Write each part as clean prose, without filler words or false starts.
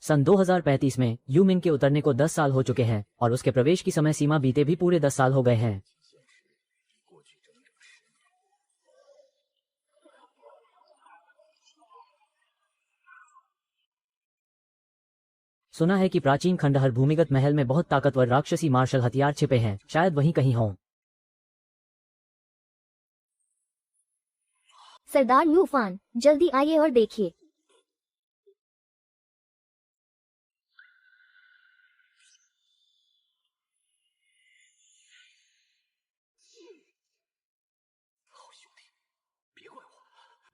सन 2035 में यूमिंग के उतरने को 10 साल हो चुके हैं और उसके प्रवेश की समय सीमा बीते भी पूरे 10 साल हो गए हैं। सुना है कि प्राचीन खंडहर भूमिगत महल में बहुत ताकतवर राक्षसी मार्शल हथियार छिपे हैं, शायद वहीं कहीं हों। सरदार लूफान, जल्दी आइए और देखिए।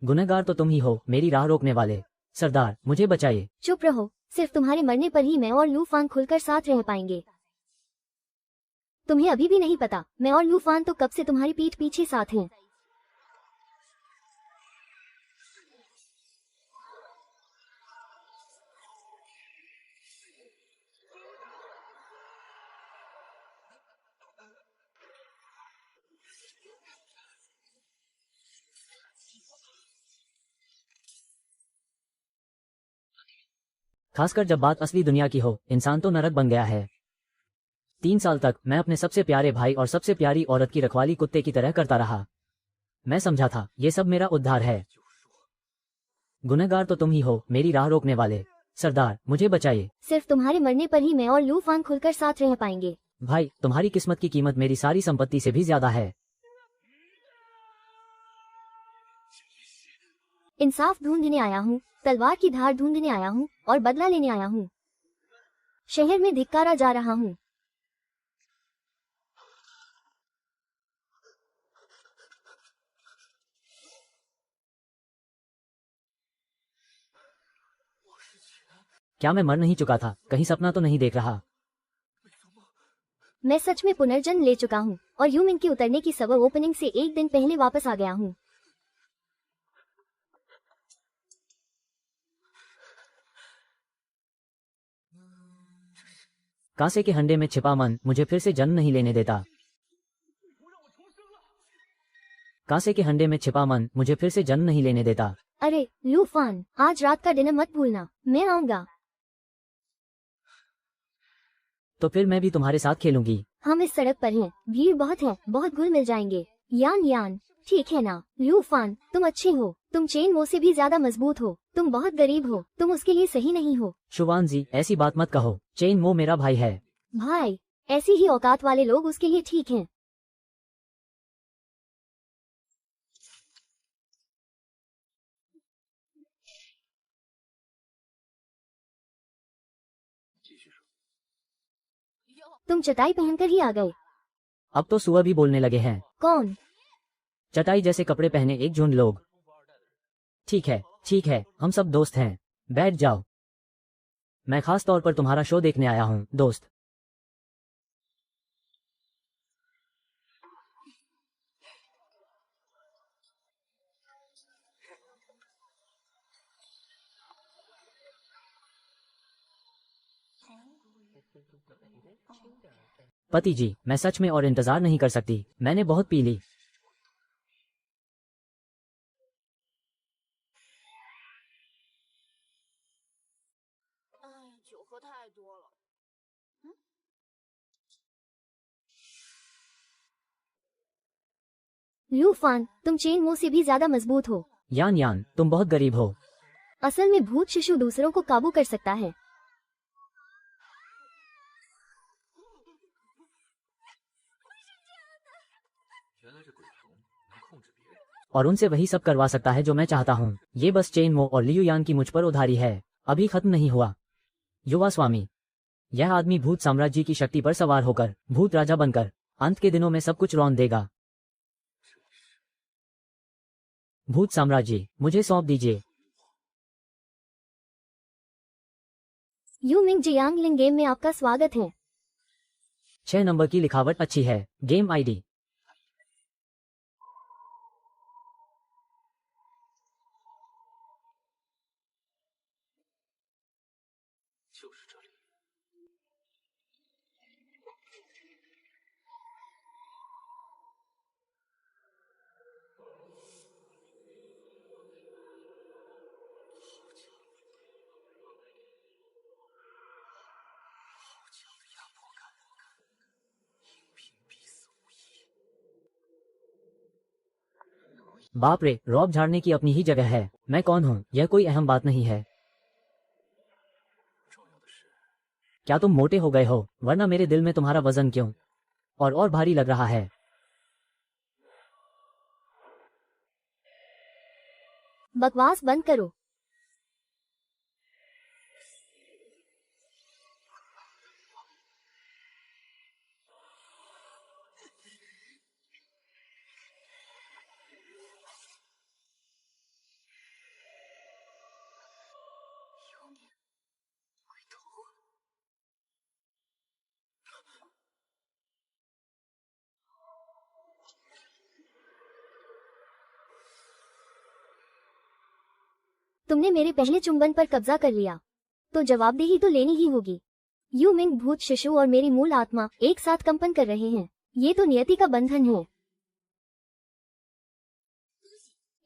गुनहगार तो तुम ही हो, मेरी राह रोकने वाले। सरदार, मुझे बचाइए। चुप रहो, सिर्फ तुम्हारे मरने पर ही मैं और लूफान खुलकर साथ रह पाएंगे। तुम्हें अभी भी नहीं पता, मैं और लूफान तो कब से तुम्हारी पीठ पीछे साथ हैं। खासकर जब बात असली दुनिया की हो, इंसान तो नरक बन गया है। 3 साल तक मैं अपने सबसे प्यारे भाई और सबसे प्यारी औरत की रखवाली कुत्ते की तरह करता रहा। मैं समझा था ये सब मेरा उद्धार है। गुनहगार तो तुम ही हो, मेरी राह रोकने वाले। सरदार, मुझे बचाइए। सिर्फ तुम्हारे मरने पर ही मैं और लूफान खुलकर साथ रह पाएंगे। भाई, तुम्हारी किस्मत की कीमत मेरी सारी संपत्ति से भी ज्यादा है। इंसाफ ढूंढने आया हूँ, तलवार की धार ढूंढने आया हूँ और बदला लेने आया हूँ। शहर में धिक्कारा जा रहा हूँ। क्या मैं मर नहीं चुका था? कहीं सपना तो नहीं देख रहा? मैं सच में पुनर्जन्म ले चुका हूँ और यूमिंग के उतरने की सबर ओपनिंग से एक दिन पहले वापस आ गया हूँ। कांसे के हंडे में छिपा मन मुझे फिर से जन्म नहीं लेने देता। कांसे के हंडे में छिपा मन मुझे फिर से जन्म नहीं लेने देता। अरे लूफान, आज रात का डिनर मत भूलना, मैं आऊंगा। तो फिर मैं भी तुम्हारे साथ खेलूंगी। हम इस सड़क पर हैं, भीड़ बहुत है, बहुत घुल मिल जाएंगे। यान यान, ठीक है ना? लूफान, तुम अच्छे हो, तुम चेन मो से भी ज्यादा मजबूत हो, तुम बहुत गरीब हो, तुम उसके लिए सही नहीं हो। शुवान जी, ऐसी बात मत कहो, चेन मो मेरा भाई है। भाई, ऐसी ही औकात वाले लोग उसके लिए ठीक हैं। तुम चटाई पहनकर ही आ गए। अब तो सुअर भी बोलने लगे हैं। कौन? चटाई जैसे कपड़े पहने एक झुंड लोग। ठीक है, ठीक है, हम सब दोस्त हैं। बैठ जाओ। मैं खास तौर पर तुम्हारा शो देखने आया हूँ, दोस्त। पति जी, मैं सच में और इंतजार नहीं कर सकती, मैंने बहुत पी ली। लूफान, तुम चेन मो से भी ज्यादा मजबूत हो। यान यान, तुम बहुत गरीब हो। असल में भूत शिशु दूसरों को काबू कर सकता है। और उनसे वही सब करवा सकता है जो मैं चाहता हूँ। ये बस चेन मो और लियू यान की मुझ पर उधारी है, अभी खत्म नहीं हुआ। युवा स्वामी, यह आदमी भूत साम्राज्य की शक्ति पर सवार होकर भूत राजा बनकर अंत के दिनों में सब कुछ रौंद देगा। भूत साम्राज्य मुझे सौंप दीजिए। यूमिंग जियांगलिंग गेम में आपका स्वागत है। 6 नंबर की लिखावट अच्छी है। गेम आईडी बाप रे, रॉब झाड़ने की अपनी ही जगह है। मैं कौन हूँ यह कोई अहम बात नहीं है। क्या तुम मोटे हो गए हो? वरना मेरे दिल में तुम्हारा वजन क्यों और भारी लग रहा है। बकवास बंद करो। तुमने मेरे पहले चुंबन पर कब्जा कर लिया, तो जवाबदेही तो लेनी ही होगी। यू मिंग भूत शिशु और मेरी मूल आत्मा एक साथ कंपन कर रहे हैं। ये तो नियति का बंधन है।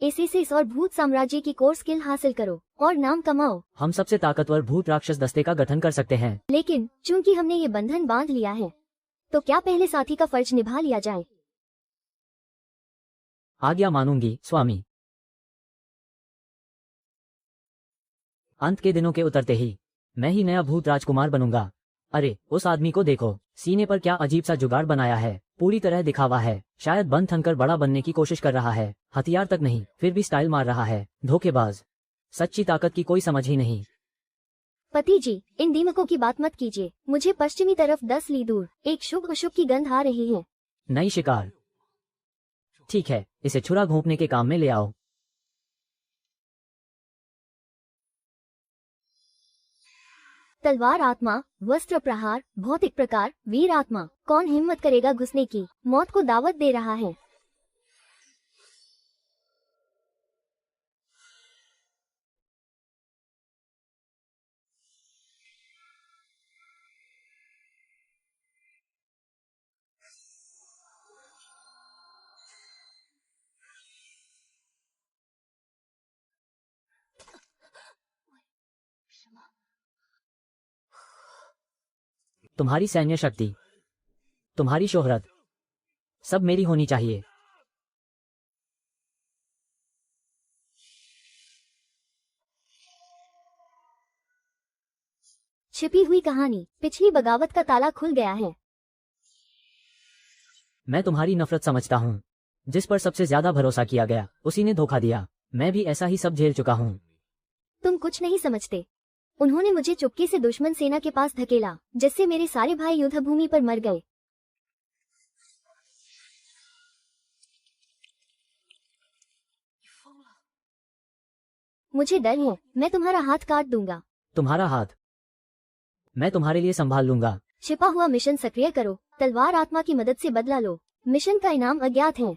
एसीसिस और भूत साम्राज्य की कोर स्किल हासिल करो और नाम कमाओ। हम सबसे ताकतवर भूत राक्षस दस्ते का गठन कर सकते हैं। लेकिन चूंकि हमने ये बंधन बांध लिया है, तो क्या पहले साथी का फर्ज निभा लिया जाए? आज्ञा मानूंगी स्वामी। अंत के दिनों के उतरते ही मैं ही नया भूत राजकुमार बनूंगा। अरे उस आदमी को देखो, सीने पर क्या अजीब सा जुगाड़ बनाया है। पूरी तरह दिखावा है। शायद बंद थनकर बड़ा बनने की कोशिश कर रहा है। हथियार तक नहीं, फिर भी स्टाइल मार रहा है। धोखेबाज। सच्ची ताकत की कोई समझ ही नहीं। पति जी, इन दीमकों की बात मत कीजिए। मुझे पश्चिमी तरफ 10 ली दूर एक शुभ अशुभ की गंध आ रही है। नई शिकार। ठीक है, इसे छुरा घोंपने के काम में ले आओ। तलवार आत्मा, वस्त्र प्रहार, भौतिक प्रकार, वीर आत्मा। कौन हिम्मत करेगा घुसने की? मौत को दावत दे रहा है। तुम्हारी सैन्य शक्ति, तुम्हारी शोहरत, सब मेरी होनी चाहिए। छिपी हुई कहानी। पिछली बगावत का ताला खुल गया है। मैं तुम्हारी नफरत समझता हूँ। जिस पर सबसे ज्यादा भरोसा किया गया उसी ने धोखा दिया। मैं भी ऐसा ही सब झेल चुका हूँ। तुम कुछ नहीं समझते। उन्होंने मुझे चुपके से दुश्मन सेना के पास धकेला, जिससे मेरे सारे भाई युद्ध भूमि पर मर गए। मुझे डर है, मैं तुम्हारा हाथ काट दूंगा। तुम्हारा हाथ मैं तुम्हारे लिए संभाल लूंगा। छिपा हुआ मिशन सक्रिय करो। तलवार आत्मा की मदद से बदला लो। मिशन का इनाम अज्ञात है।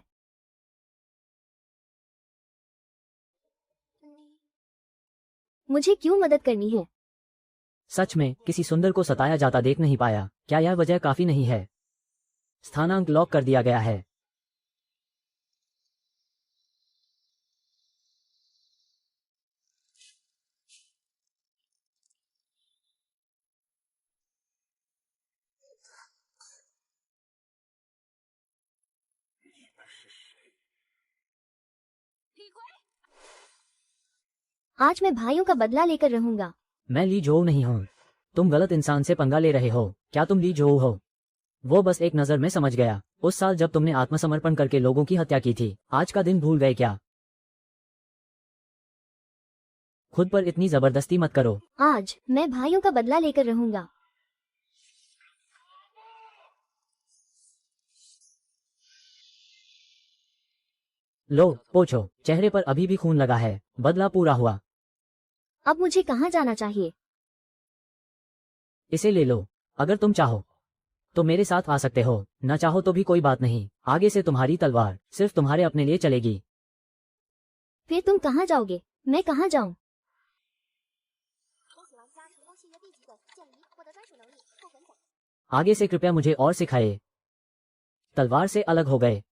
मुझे क्यों मदद करनी है? सच में किसी सुंदर को सताया जाता देख नहीं पाया। क्या यह वजह काफी नहीं है? स्थानांक लॉक कर दिया गया है। आज मैं भाइयों का बदला लेकर रहूंगा। मैं ली जोऊ नहीं हूँ। तुम गलत इंसान से पंगा ले रहे हो। क्या तुम ली जोऊ हो? वो बस एक नजर में समझ गया। उस साल जब तुमने आत्मसमर्पण करके लोगों की हत्या की थी, आज का दिन भूल गए क्या? खुद पर इतनी जबरदस्ती मत करो। आज मैं भाइयों का बदला लेकर रहूंगा। लो पोछो, चेहरे पर अभी भी खून लगा है। बदला पूरा हुआ। अब मुझे कहाँ जाना चाहिए? इसे ले लो। अगर तुम चाहो तो मेरे साथ आ सकते हो, न चाहो तो भी कोई बात नहीं। आगे से तुम्हारी तलवार सिर्फ तुम्हारे अपने लिए चलेगी। फिर तुम कहाँ जाओगे? मैं कहाँ जाऊँ? आगे से कृपया मुझे और सिखाए। तलवार से अलग हो गए।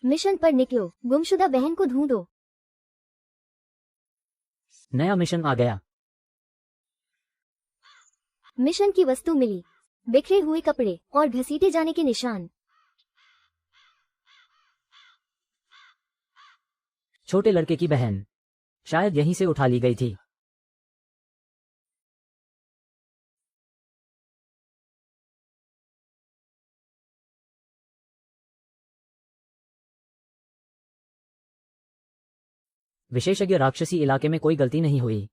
मिशन पर निकलो। गुमशुदा बहन को ढूंढो। नया मिशन आ गया। मिशन की वस्तु मिली, बिखरे हुए कपड़े और घसीटे जाने के निशान। छोटे लड़के की बहन शायद यहीं से उठा ली गई थी। विशेषज्ञ राक्षसी इलाके में कोई गलती नहीं हुई।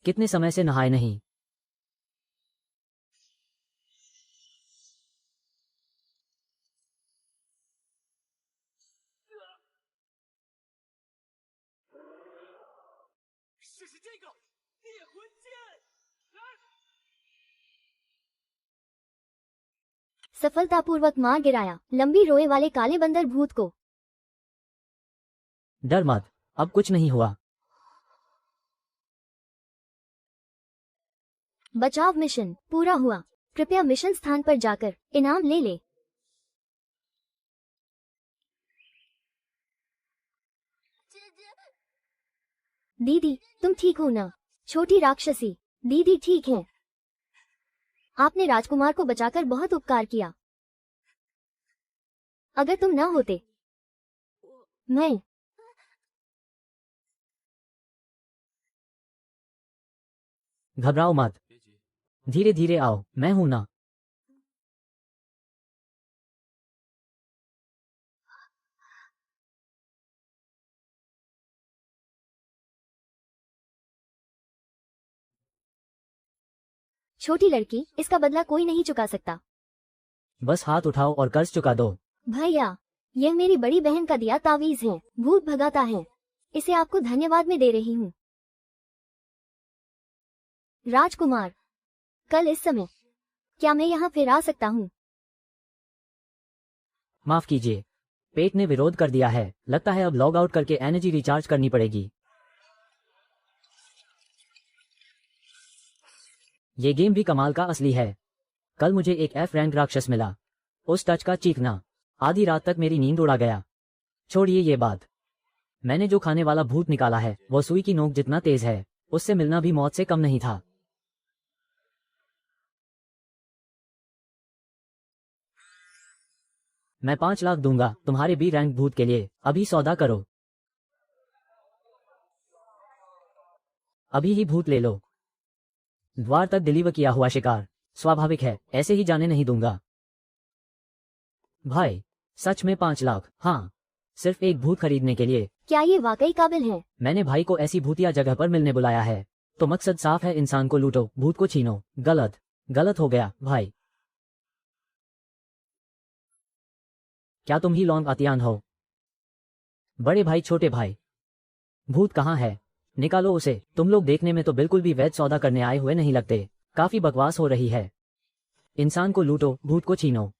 कितने समय से नहाए नहीं। सफलतापूर्वक मार गिराया लंबी रोए वाले काले बंदर भूत को। डर मत, अब कुछ नहीं हुआ। बचाव मिशन पूरा हुआ। कृपया मिशन स्थान पर जाकर इनाम ले ले। दीदी तुम ठीक हो ना? छोटी राक्षसी, दीदी ठीक है। आपने राजकुमार को बचाकर बहुत उपकार किया। अगर तुम ना होते मैं। घबराओ मत, धीरे धीरे आओ, मैं हूं ना। छोटी लड़की, इसका बदला कोई नहीं चुका सकता। बस हाथ उठाओ और कर्ज चुका दो। भैया, यह मेरी बड़ी बहन का दिया तावीज है, भूत भगाता है। इसे आपको धन्यवाद में दे रही हूँ। राजकुमार, कल इस समय क्या मैं यहाँ फिर आ सकता हूँ? माफ कीजिए, पेट ने विरोध कर दिया है। लगता है अब लॉग आउट करके एनर्जी रिचार्ज करनी पड़ेगी। ये गेम भी कमाल का असली है। कल मुझे एक F रैंक राक्षस मिला। उस टच का चीखना आधी रात तक मेरी नींद उड़ा गया। छोड़िए ये बात, मैंने जो खाने वाला भूत निकाला है वो सुई की नोक जितना तेज है। उससे मिलना भी मौत से कम नहीं था। मैं 5 लाख दूंगा तुम्हारे बी रैंक भूत के लिए। अभी सौदा करो, अभी ही भूत ले लो। द्वार तक डिलीवर किया हुआ शिकार, स्वाभाविक है, ऐसे ही जाने नहीं दूंगा। भाई, सच में 5 लाख? हाँ, सिर्फ एक भूत खरीदने के लिए। क्या ये वाकई काबिल है? मैंने भाई को ऐसी भूतिया जगह पर मिलने बुलाया है, तो मकसद साफ है, इंसान को लूटो, भूत को छीनो। गलत, गलत हो गया भाई। क्या तुम ही लौंग आतियान हो? बड़े भाई, छोटे भाई, भूत कहाँ है? निकालो उसे। तुम लोग देखने में तो बिल्कुल भी वैध सौदा करने आए हुए नहीं लगते। काफी बकवास हो रही है। इंसान को लूटो, भूत को छीनो।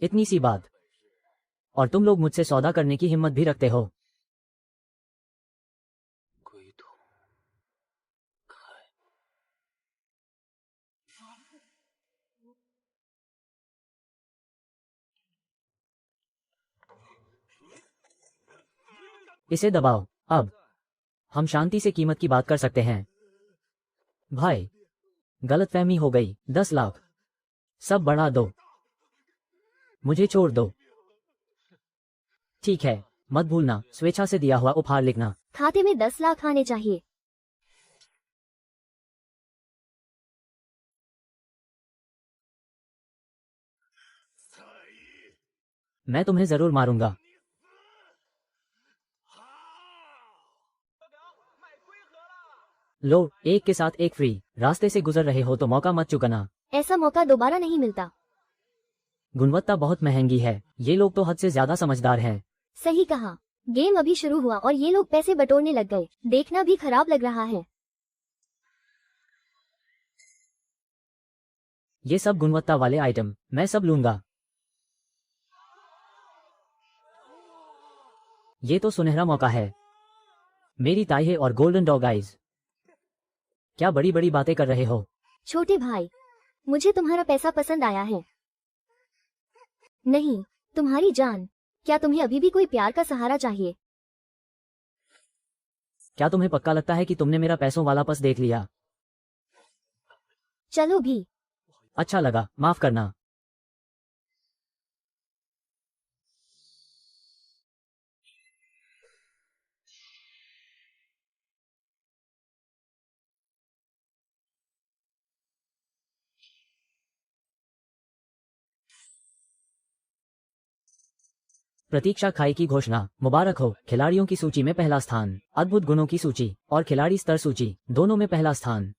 इतनी सी बात, और तुम लोग मुझसे सौदा करने की हिम्मत भी रखते हो? इसे दबाओ। अब हम शांति से कीमत की बात कर सकते हैं। भाई, गलतफहमी हो गई। 10 लाख सब बढ़ा दो, मुझे छोड़ दो। ठीक है, मत भूलना स्वेच्छा से दिया हुआ उपहार लिखना। खाते में 10 लाख आने चाहिए। मैं तुम्हें जरूर मारूंगा। लो, एक के साथ एक फ्री। रास्ते से गुजर रहे हो तो मौका मत चुकाना। ऐसा मौका दोबारा नहीं मिलता। गुणवत्ता बहुत महंगी है। ये लोग तो हद से ज्यादा समझदार हैं। सही कहा। गेम अभी शुरू हुआ और ये लोग पैसे बटोरने लग गए। देखना भी खराब लग रहा है। ये सब गुणवत्ता वाले आइटम मैं सब लूंगा। ये तो सुनहरा मौका है। मेरी ताई और गोल्डन डॉग आइज। क्या बड़ी बड़ी बातें कर रहे हो? छोटे भाई, मुझे तुम्हारा पैसा पसंद आया है। नहीं, तुम्हारी जान। क्या तुम्हें अभी भी कोई प्यार का सहारा चाहिए? क्या तुम्हें पक्का लगता है कि तुमने मेरा पैसों वाला पर्स देख लिया? चलो भी। अच्छा लगा, माफ करना। प्रतीक्षा खाई की घोषणा। मुबारक हो, खिलाड़ियों की सूची में पहला स्थान, अद्भुत गुणों की सूची और खिलाड़ी स्तर सूची दोनों में पहला स्थान।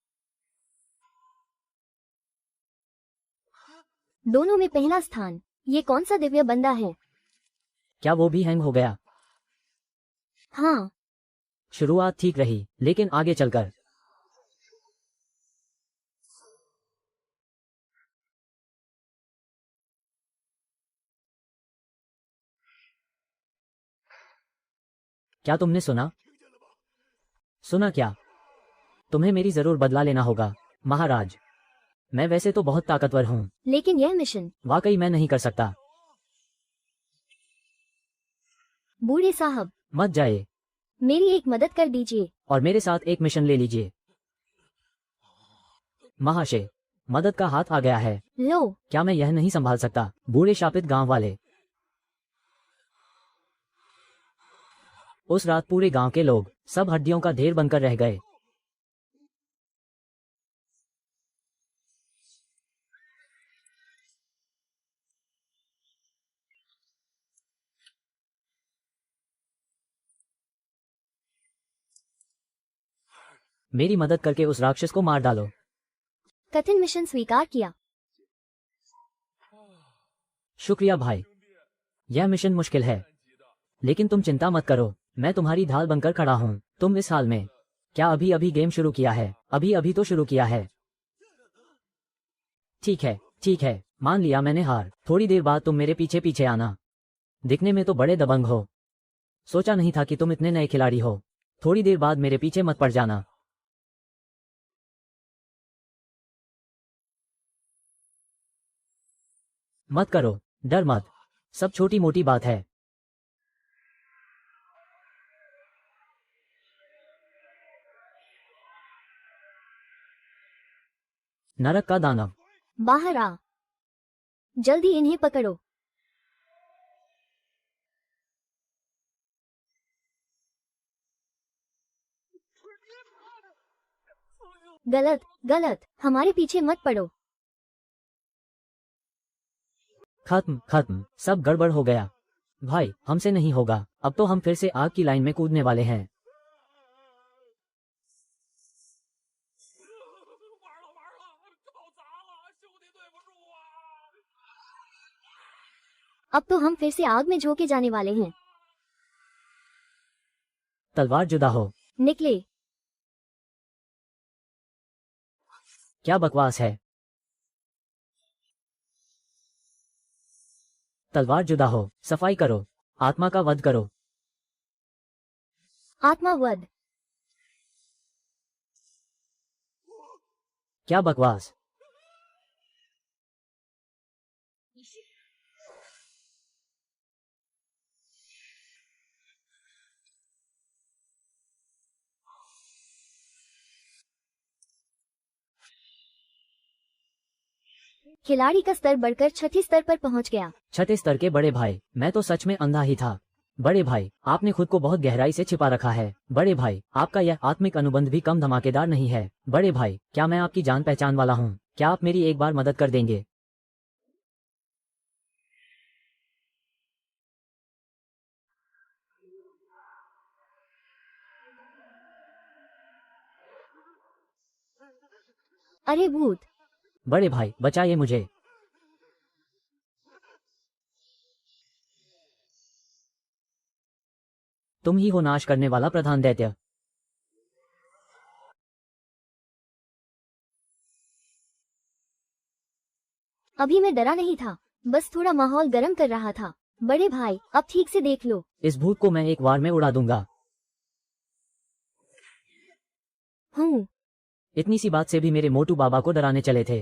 दोनों में पहला स्थान। ये कौन सा दिव्य बंदा है? क्या वो भी हैंग हो गया? हाँ। शुरुआत ठीक रही, लेकिन आगे चलकर क्या तुमने सुना? सुना क्या? तुम्हें मेरी जरूर बदला लेना होगा, महाराज। मैं वैसे तो बहुत ताकतवर हूँ, लेकिन यह मिशन। वाकई मैं नहीं कर सकता। बूढ़े साहब, मत जाए मेरी एक मदद कर दीजिए। और मेरे साथ एक मिशन ले लीजिए। महाशय, मदद का हाथ आ गया है। लो। क्या मैं यह नहीं संभाल सकता? बूढ़े शापित गांव वाले। उस रात पूरे गांव के लोग सब हड्डियों का ढेर बनकर रह गए। मेरी मदद करके उस राक्षस को मार डालो। कठिन मिशन स्वीकार किया। शुक्रिया भाई। यह मिशन मुश्किल है, लेकिन तुम चिंता मत करो, मैं तुम्हारी ढाल बनकर खड़ा हूँ। तुम इस हाल में। क्या अभी अभी गेम शुरू किया है? अभी अभी तो शुरू किया है। ठीक है, ठीक है, मान लिया मैंने हार। थोड़ी देर बाद तुम मेरे पीछे पीछे आना। दिखने में तो बड़े दबंग हो। सोचा नहीं था कि तुम इतने नए खिलाड़ी हो। थोड़ी देर बाद मेरे पीछे मत पड़ जाना। मत करो, डर मत। सब छोटी मोटी बात है। नरक का दानव। बाहर आ। जल्दी इन्हें पकड़ो। गलत, गलत, हमारे पीछे मत पड़ो। खत्म, खत्म, सब गड़बड़ हो गया। भाई, हमसे नहीं होगा। अब तो हम फिर से आग की लाइन में कूदने वाले हैं। अब तो हम फिर से आग में झोंके जाने वाले हैं। तलवार जुदा हो। निकले। क्या बकवास है? तलवार जुदा हो, सफाई करो, आत्मा का वध करो। आत्मा वध। क्या बकवास? खिलाड़ी का स्तर बढ़कर छठी स्तर पर पहुंच गया। छठे स्तर के बड़े भाई, मैं तो सच में अंधा ही था। बड़े भाई, आपने खुद को बहुत गहराई से छिपा रखा है। बड़े भाई, आपका यह आत्मिक अनुबंध भी कम धमाकेदार नहीं है। बड़े भाई, क्या मैं आपकी जान पहचान वाला हूँ? क्या आप मेरी एक बार मदद कर देंगे? अरे भूत। बड़े भाई, बचाइए मुझे। तुम ही हो नाश करने वाला प्रधान दैत्य। अभी मैं डरा नहीं था, बस थोड़ा माहौल गर्म कर रहा था। बड़े भाई, अब ठीक से देख लो। इस भूत को मैं एक वार में उड़ा दूंगा। हूँ। इतनी सी बात से भी मेरे मोटू बाबा को डराने चले थे।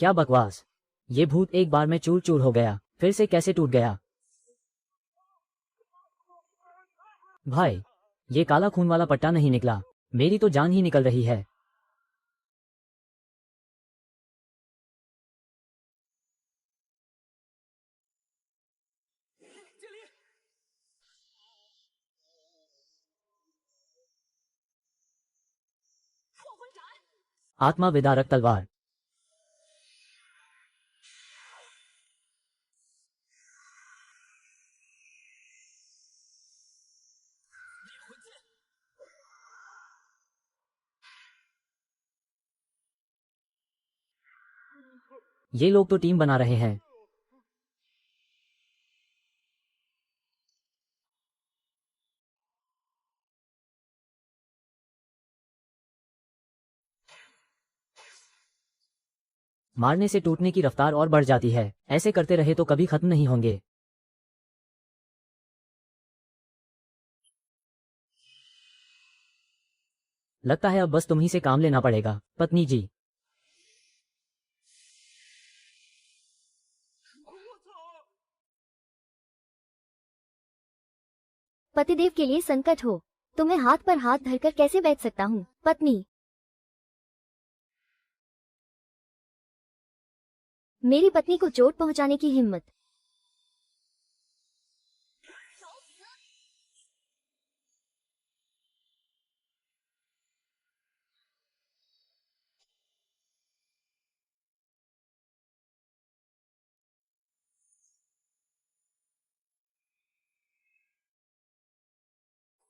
क्या बकवास। ये भूत एक बार में चूर चूर हो गया, फिर से कैसे टूट गया। भाई, ये काला खून वाला पट्टा नहीं निकला, मेरी तो जान ही निकल रही है। आत्मा विदारक तलवार। ये लोग तो टीम बना रहे हैं। मारने से टूटने की रफ्तार और बढ़ जाती है, ऐसे करते रहे तो कभी खत्म नहीं होंगे। लगता है अब बस तुम ही से काम लेना पड़ेगा, पत्नी जी। पतिदेव के लिए संकट हो तो मैं हाथ पर हाथ धरकर कैसे बैठ सकता हूँ, पत्नी। मेरी पत्नी को चोट पहुंचाने की हिम्मत।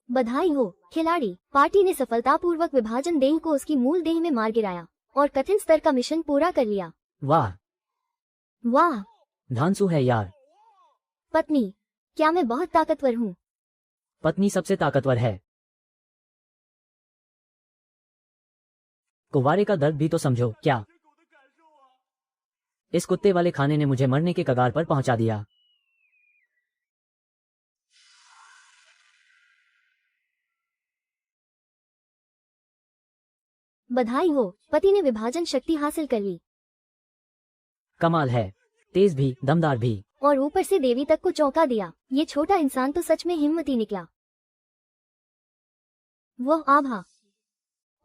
बधाई हो खिलाड़ी, पार्टी ने सफलतापूर्वक विभाजन देह को उसकी मूल देह में मार गिराया और कठिन स्तर का मिशन पूरा कर लिया। वाह वाह, धांसू है यार। पत्नी, क्या मैं बहुत ताकतवर हूँ? पत्नी सबसे ताकतवर है। कुंवारे का दर्द भी तो समझो। क्या इस कुत्ते वाले खाने ने मुझे मरने के कगार पर पहुंचा दिया। बधाई हो, पति ने विभाजन शक्ति हासिल कर ली कमाल है, तेज भी दमदार भी। और ऊपर से देवी तक को चौंका दिया। ये छोटा इंसान तो सच में हिम्मती निकला। वह आभा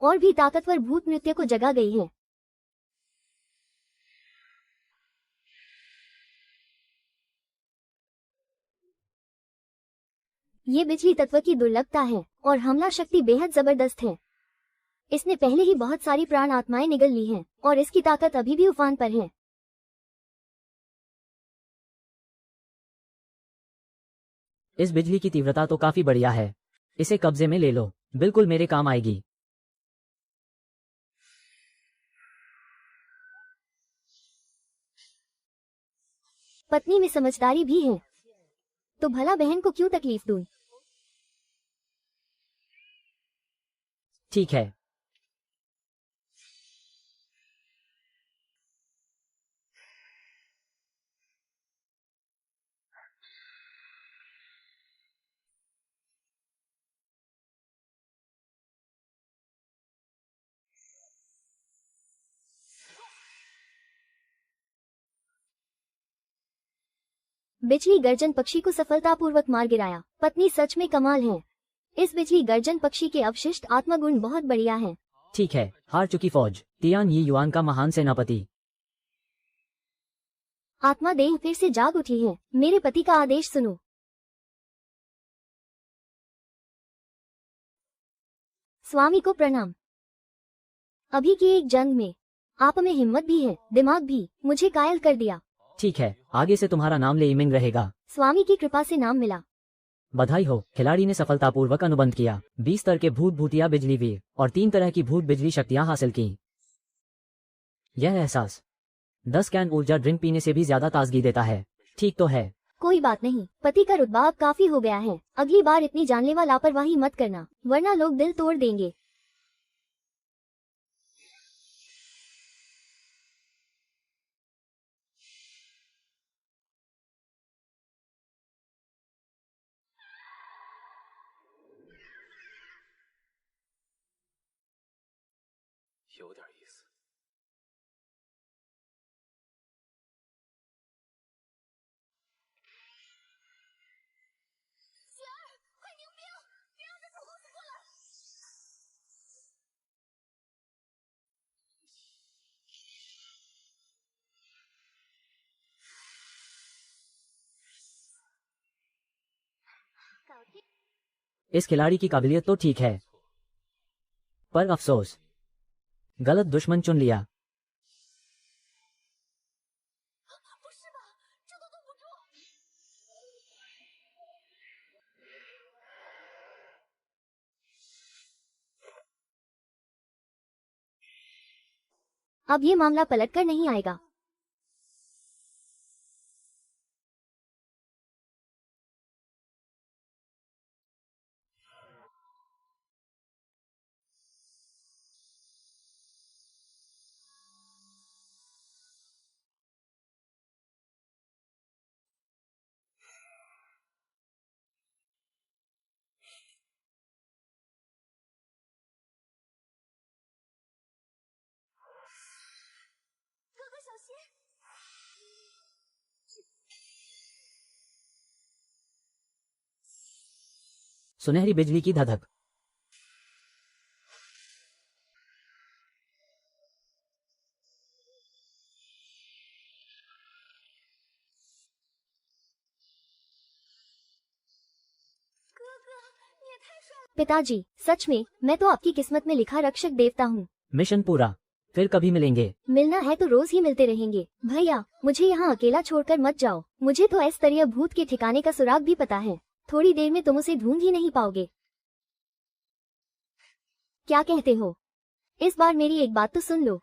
और भी ताकतवर भूत नृत्य को जगा गई है। ये बिजली तत्व की दुर्लभता है और हमला शक्ति बेहद जबरदस्त है। इसने पहले ही बहुत सारी प्राण आत्माएं निगल ली हैं और इसकी ताकत अभी भी उफान पर है। इस बिजली की तीव्रता तो काफी बढ़िया है, इसे कब्जे में ले लो, बिल्कुल मेरे काम आएगी। पत्नी में समझदारी भी है, तो भला बहन को क्यों तकलीफ दूं? ठीक है। बिजली गर्जन पक्षी को सफलतापूर्वक मार गिराया। पत्नी सच में कमाल है। इस बिजली गर्जन पक्षी के अवशिष्ट आत्मगुण बहुत बढ़िया हैं। ठीक है, हार चुकी फौज, तियान यी युआन का महान सेनापति। आत्मा देह फिर से जाग उठी है। मेरे पति का आदेश सुनो। स्वामी को प्रणाम। अभी की एक जंग में आप में हिम्मत भी है, दिमाग भी, मुझे कायल कर दिया। ठीक है, आगे से तुम्हारा नाम लेइमिंग रहेगा। स्वामी की कृपा से नाम मिला। बधाई हो, खिलाड़ी ने सफलतापूर्वक अनुबंध किया। 20 स्तर के भूत भूतिया बिजली वीर और 3 तरह की भूत बिजली शक्तियां हासिल की। यह एहसास 10 कैन ऊर्जा ड्रिंक पीने से भी ज्यादा ताजगी देता है। ठीक तो है। कोई बात नहीं, पति का रुतबा अब काफी हो गया है। अगली बार इतनी जानलेवा लापरवाही मत करना, वरना लोग दिल तोड़ देंगे। 有点意思。इस खिलाड़ी की काबिलियत तो ठीक है, पर अफसोस गलत दुश्मन चुन लिया। अब ये मामला पलट कर नहीं आएगा। सुनहरी बिजली की धधक। पिताजी, सच में मैं तो आपकी किस्मत में लिखा रक्षक देवता हूँ। मिशन पूरा, फिर कभी मिलेंगे। मिलना है तो रोज ही मिलते रहेंगे। भैया, मुझे यहाँ अकेला छोड़कर मत जाओ। मुझे तो ऐस्तरीय भूत के ठिकाने का सुराग भी पता है। थोड़ी देर में तुम उसे ढूंढ ही नहीं पाओगे। क्या कहते हो? इस बार मेरी एक बात तो सुन लो।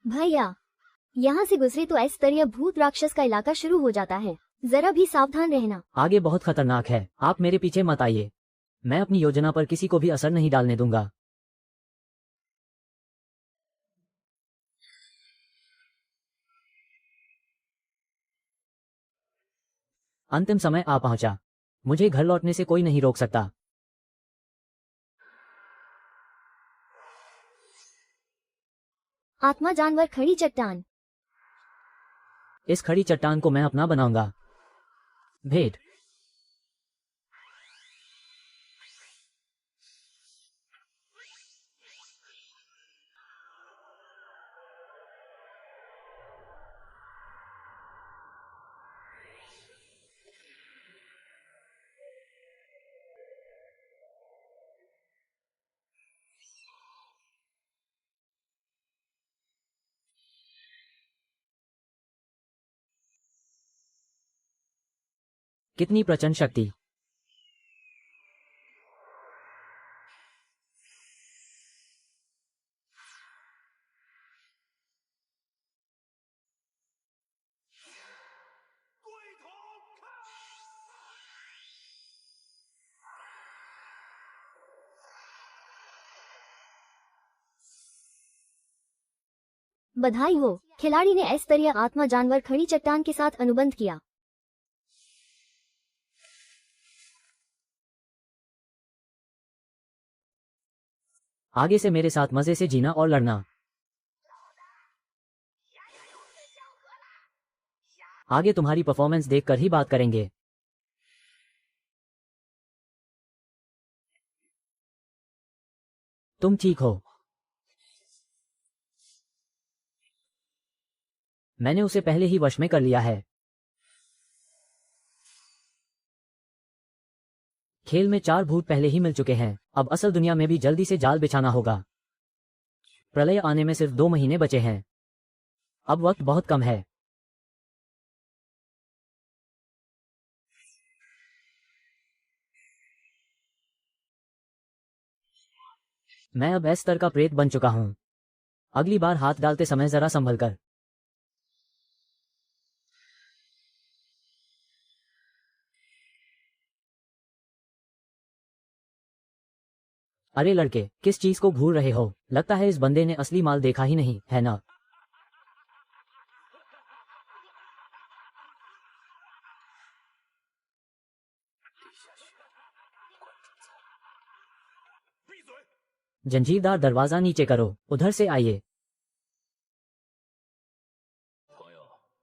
भैया, यहाँ से गुजरे तो ऐस्तरीय भूत राक्षस का इलाका शुरू हो जाता है। जरा भी सावधान रहना। आगे बहुत खतरनाक है, आप मेरे पीछे मत आइए। मैं अपनी योजना पर किसी को भी असर नहीं डालने दूंगा। अंतिम समय आ पहुंचा। मुझे घर लौटने से कोई नहीं रोक सकता। आत्मा जानवर खड़ी चट्टान। इस खड़ी चट्टान को मैं अपना बनाऊंगा। भेंट। कितनी प्रचंड शक्ति। बधाई हो, खिलाड़ी ने ऐस्तरीय आत्मा जानवर खड़ी चट्टान के साथ अनुबंध किया। आगे से मेरे साथ मजे से जीना और लड़ना। आगे तुम्हारी परफॉर्मेंस देखकर ही बात करेंगे। तुम ठीक हो। मैंने उसे पहले ही वश में कर लिया है। खेल में 4 भूत पहले ही मिल चुके हैं। अब असल दुनिया में भी जल्दी से जाल बिछाना होगा। प्रलय आने में सिर्फ 2 महीने बचे हैं। अब वक्त बहुत कम है। मैं अब एस स्तर का प्रेत बन चुका हूं। अगली बार हाथ डालते समय जरा संभल कर। अरे लड़के, किस चीज को घूर रहे हो? लगता है इस बंदे ने असली माल देखा ही नहीं, है ना? जंजीरदार दरवाजा नीचे करो। उधर से आइए।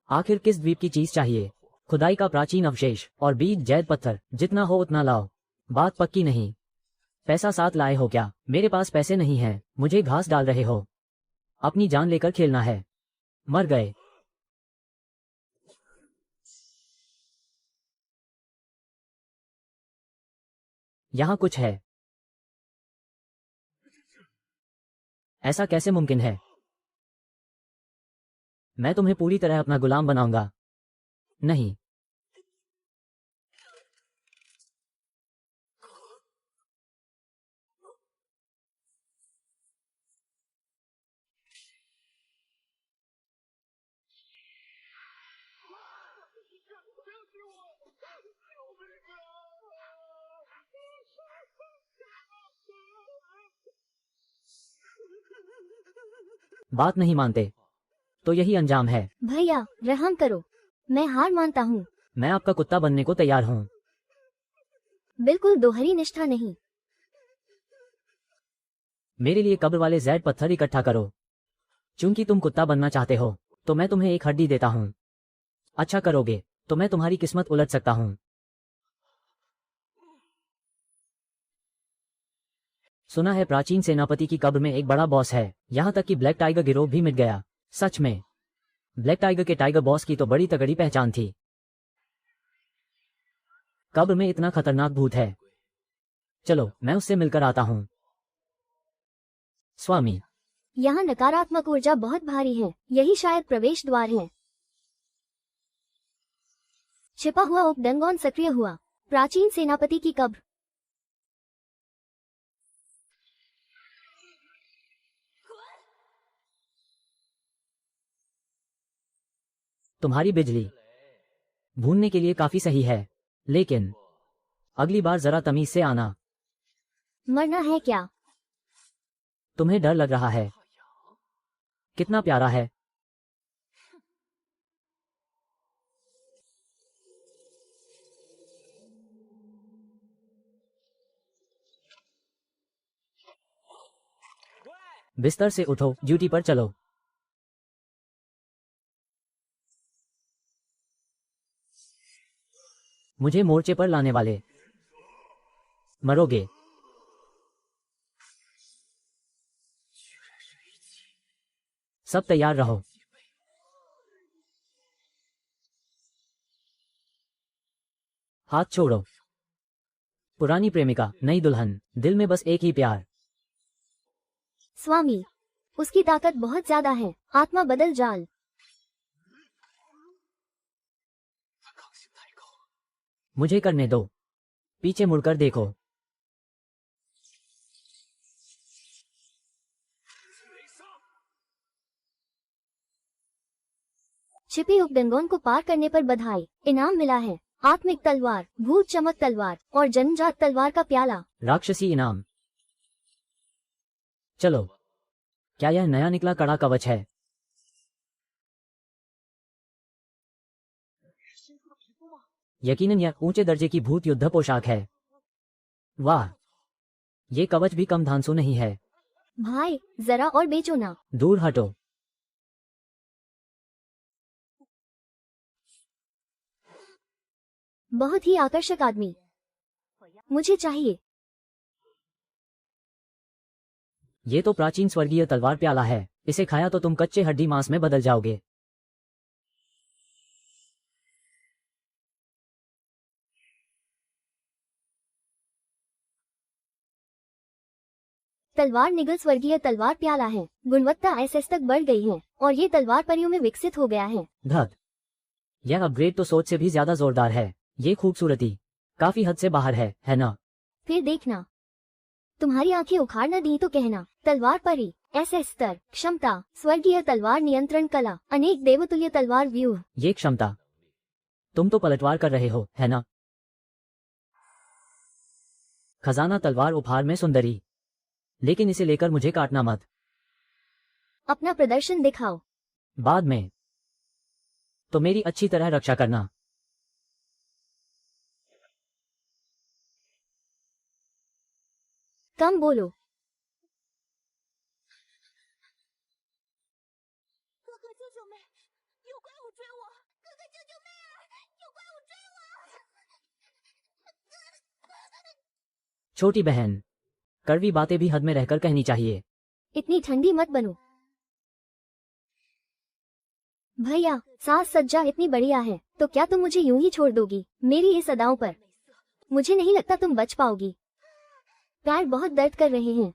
आखिर किस द्वीप की चीज चाहिए? खुदाई का प्राचीन अवशेष और बीज जैद पत्थर, जितना हो उतना लाओ। बात पक्की नहीं। पैसा साथ लाए हो क्या? मेरे पास पैसे नहीं हैं। मुझे घास डाल रहे हो? अपनी जान लेकर खेलना है। मर गए। यहाँ कुछ है। ऐसा कैसे मुमकिन है? मैं तुम्हें पूरी तरह अपना गुलाम बनाऊंगा। नहीं। बात नहीं मानते तो यही अंजाम है। भैया रहम करो, मैं हार मानता हूँ। मैं आपका कुत्ता बनने को तैयार हूँ। बिल्कुल दोहरी निष्ठा नहीं। मेरे लिए कब्र वाले जैड पत्थर इकट्ठा करो। चूंकि तुम कुत्ता बनना चाहते हो तो मैं तुम्हें एक हड्डी देता हूँ। अच्छा करोगे तो मैं तुम्हारी किस्मत उलट सकता हूँ। सुना है प्राचीन सेनापति की कब्र में एक बड़ा बॉस है। यहाँ तक कि ब्लैक टाइगर गिरोह भी मिट गया। सच में? ब्लैक टाइगर के टाइगर बॉस की तो बड़ी तगड़ी पहचान थी। कब्र में इतना खतरनाक भूत है। चलो मैं उससे मिलकर आता हूँ। स्वामी, यहाँ नकारात्मक ऊर्जा बहुत भारी है। यही शायद प्रवेश द्वार है। छिपा हुआ उपडंगोन सक्रिय हुआ। प्राचीन सेनापति की कब्र। तुम्हारी बिजली भूनने के लिए काफी सही है, लेकिन अगली बार जरा तमीज से आना। मरना है क्या? तुम्हें डर लग रहा है? कितना प्यारा है। बिस्तर से उठो, ड्यूटी पर चलो। मुझे मोर्चे पर लाने वाले मरोगे। सब तैयार रहो। हाथ छोड़ो। पुरानी प्रेमिका, नई दुल्हन, दिल में बस एक ही प्यार। स्वामी, उसकी ताकत बहुत ज्यादा है। आत्मा बदल जाल। मुझे करने दो। पीछे मुड़कर देखो। छिपी उपडंगोन को पार करने पर बधाई। इनाम मिला है आत्मिक तलवार, भूत चमक तलवार और जन्मजात तलवार का प्याला। राक्षसी इनाम। चलो, क्या यह नया निकला कड़ा कवच है? यकीनन यह ऊंचे दर्जे की भूत युद्ध पोशाक है। वाह, ये कवच भी कम धांसू नहीं है। भाई जरा और बेचो ना। दूर हटो। बहुत ही आकर्षक आदमी। मुझे चाहिए। ये तो प्राचीन स्वर्गीय तलवार प्याला है। इसे खाया तो तुम कच्चे हड्डी मांस में बदल जाओगे। तलवार निगल स्वर्गीय तलवार प्याला है। गुणवत्ता एसएस तक बढ़ गई है और ये तलवार परियों में विकसित हो गया है। धत, यह अपग्रेड तो सोच से भी ज्यादा जोरदार है। ये खूबसूरती काफी हद से बाहर है ना? फिर देखना, तुम्हारी आंखें उखाड़ न दी तो कहना। तलवार परी, एसएस स्तर, क्षमता, स्वर्गीय तलवार नियंत्रण कला, अनेक देवतुल्य तलवार व्यूह। ये क्षमता, तुम तो पलटवार कर रहे हो, है ना? खजाना तलवार उपहार में सुंदरी, लेकिन इसे लेकर मुझे काटना मत। अपना प्रदर्शन दिखाओ। बाद में। तो मेरी अच्छी तरह रक्षा करना। कम बोलो। छोटी बहन, कड़वी बातें भी हद में रहकर कहनी चाहिए। इतनी ठंडी मत बनो भैया। साज सज्जा इतनी बढ़िया है, तो क्या तुम मुझे यूं ही छोड़ दोगी मेरी इस अदाओं पर? मुझे नहीं लगता तुम बच पाओगी। पैर बहुत दर्द कर रहे हैं।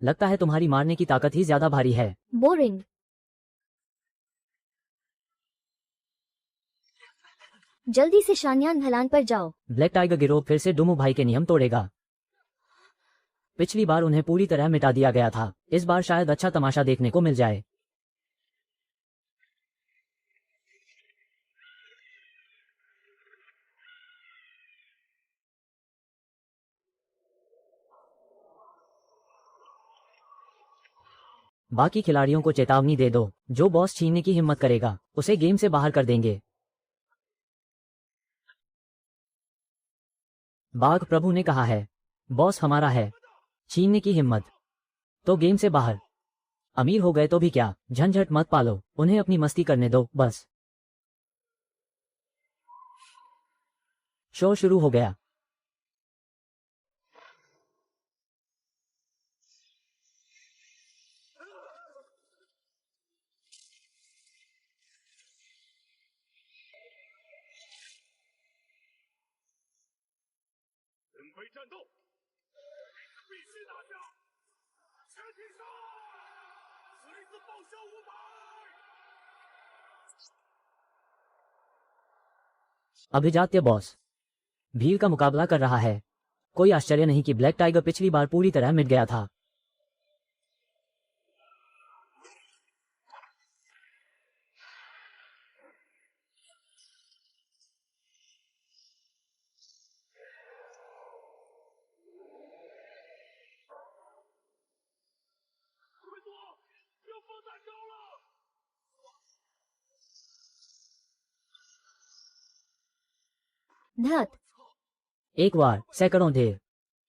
लगता है तुम्हारी मारने की ताकत ही ज्यादा भारी है। बोरिंग। जल्दी से शानयान ढलान पर जाओ। ब्लैक टाइगर गिरोह फिर से डोमो भाई के नियम तोड़ेगा। पिछली बार उन्हें पूरी तरह मिटा दिया गया था, इस बार शायद अच्छा तमाशा देखने को मिल जाए। बाकी खिलाड़ियों को चेतावनी दे दो, जो बॉस छीनने की हिम्मत करेगा उसे गेम से बाहर कर देंगे। बाघ प्रभु ने कहा है, बॉस हमारा है, छीनने की हिम्मत तो गेम से बाहर। अमीर हो गए तो भी क्या, झंझट मत पालो, उन्हें अपनी मस्ती करने दो बस। शो शुरू हो गया। अभिजात्य बॉस भीड़ का मुकाबला कर रहा है। कोई आश्चर्य नहीं कि ब्लैक टाइगर पिछली बार पूरी तरह मिट गया था। धत। एक बार सैकड़ों ढेर।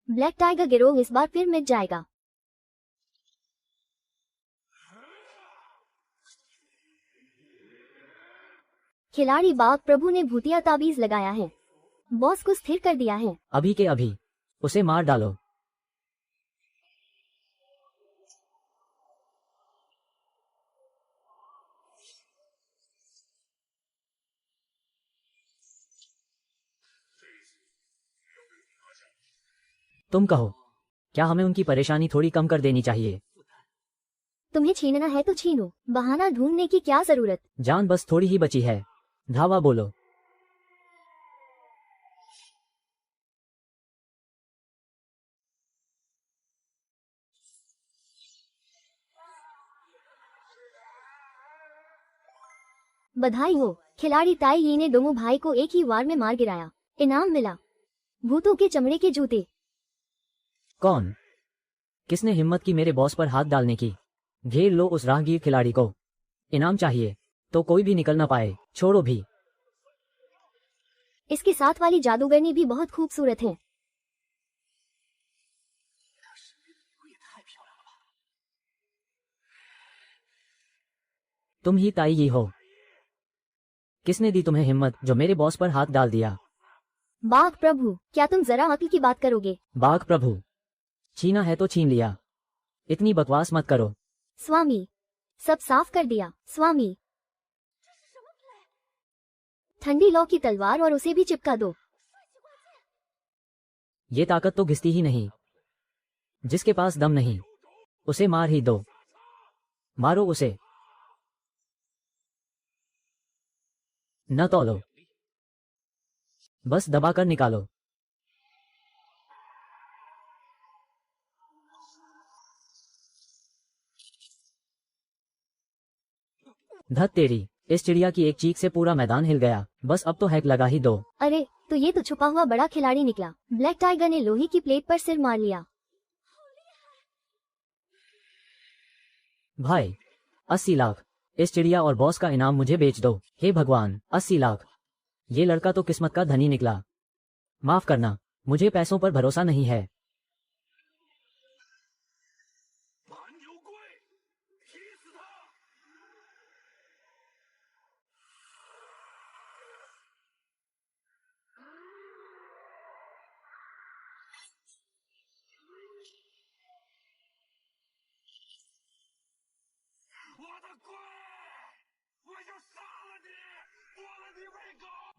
ब्लैक टाइगर गिरोह इस बार फिर मिट जाएगा। खिलाड़ी बाघ प्रभु ने भूतिया ताबीज लगाया है, बॉस को स्थिर कर दिया है। अभी के अभी उसे मार डालो। तुम कहो, क्या हमें उनकी परेशानी थोड़ी कम कर देनी चाहिए? तुम्हें छीनना है तो छीनो, बहाना ढूंढने की क्या जरूरत। जान बस थोड़ी ही बची है, धावा बोलो। बधाई हो, खिलाड़ी ताई यी ने डोमो भाई को एक ही वार में मार गिराया। इनाम मिला भूतों के चमड़े के जूते। कौन? किसने हिम्मत की मेरे बॉस पर हाथ डालने की? घेर लो उस राहगीर खिलाड़ी को। इनाम चाहिए तो कोई भी निकल ना पाए, छोड़ो भी। इसके साथ वाली जादूगरनी भी बहुत खूबसूरत है। तुम ही ताई ही हो। किसने दी तुम्हें हिम्मत जो मेरे बॉस पर हाथ डाल दिया? बाघ प्रभु, क्या तुम जरा अक्ल की बात करोगे? बाघ प्रभु, छीना है तो छीन लिया, इतनी बकवास मत करो। स्वामी, सब साफ कर दिया स्वामी। ठंडी लौ की तलवार और उसे भी चिपका दो। ये ताकत तो घिसती ही नहीं। जिसके पास दम नहीं उसे मार ही दो। मारो उसे, न तौलो, बस दबाकर निकालो। धत तेरी, इस चिड़िया की एक चीख से पूरा मैदान हिल गया। बस अब तो हैक लगा ही दो। अरे, तो ये तो छुपा हुआ बड़ा खिलाड़ी निकला। ब्लैक टाइगर ने लोहे की प्लेट पर सिर मार लिया। भाई, 80 लाख। इस चिड़िया और बॉस का इनाम मुझे बेच दो। हे भगवान, 80 लाख। ये लड़का तो किस्मत का धनी निकला। माफ करना, मुझे पैसों पर भरोसा नहीं है।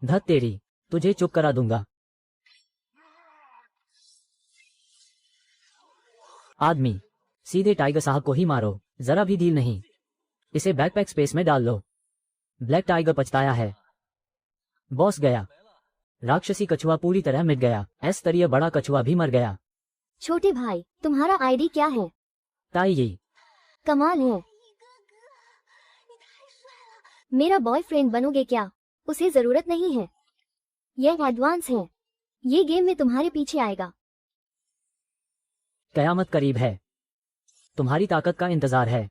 धत तेरी, तुझे चुप करा दूंगा। आदमी, सीधे टाइगर साहब को ही मारो, जरा भी डील नहीं। इसे बैकपैक स्पेस में डाल लो। ब्लैक टाइगर पछताया है। बॉस गया। राक्षसी कछुआ पूरी तरह मिट गया। एस स्तरीय बड़ा कछुआ भी मर गया। छोटे भाई, तुम्हारा आईडी क्या है? ताई, कमाल है। मेरा बॉयफ्रेंड बनोगे क्या? उसे जरूरत नहीं है। यह एडवांस है। ये गेम में तुम्हारे पीछे आएगा। कयामत करीब है। तुम्हारी ताकत का इंतजार है।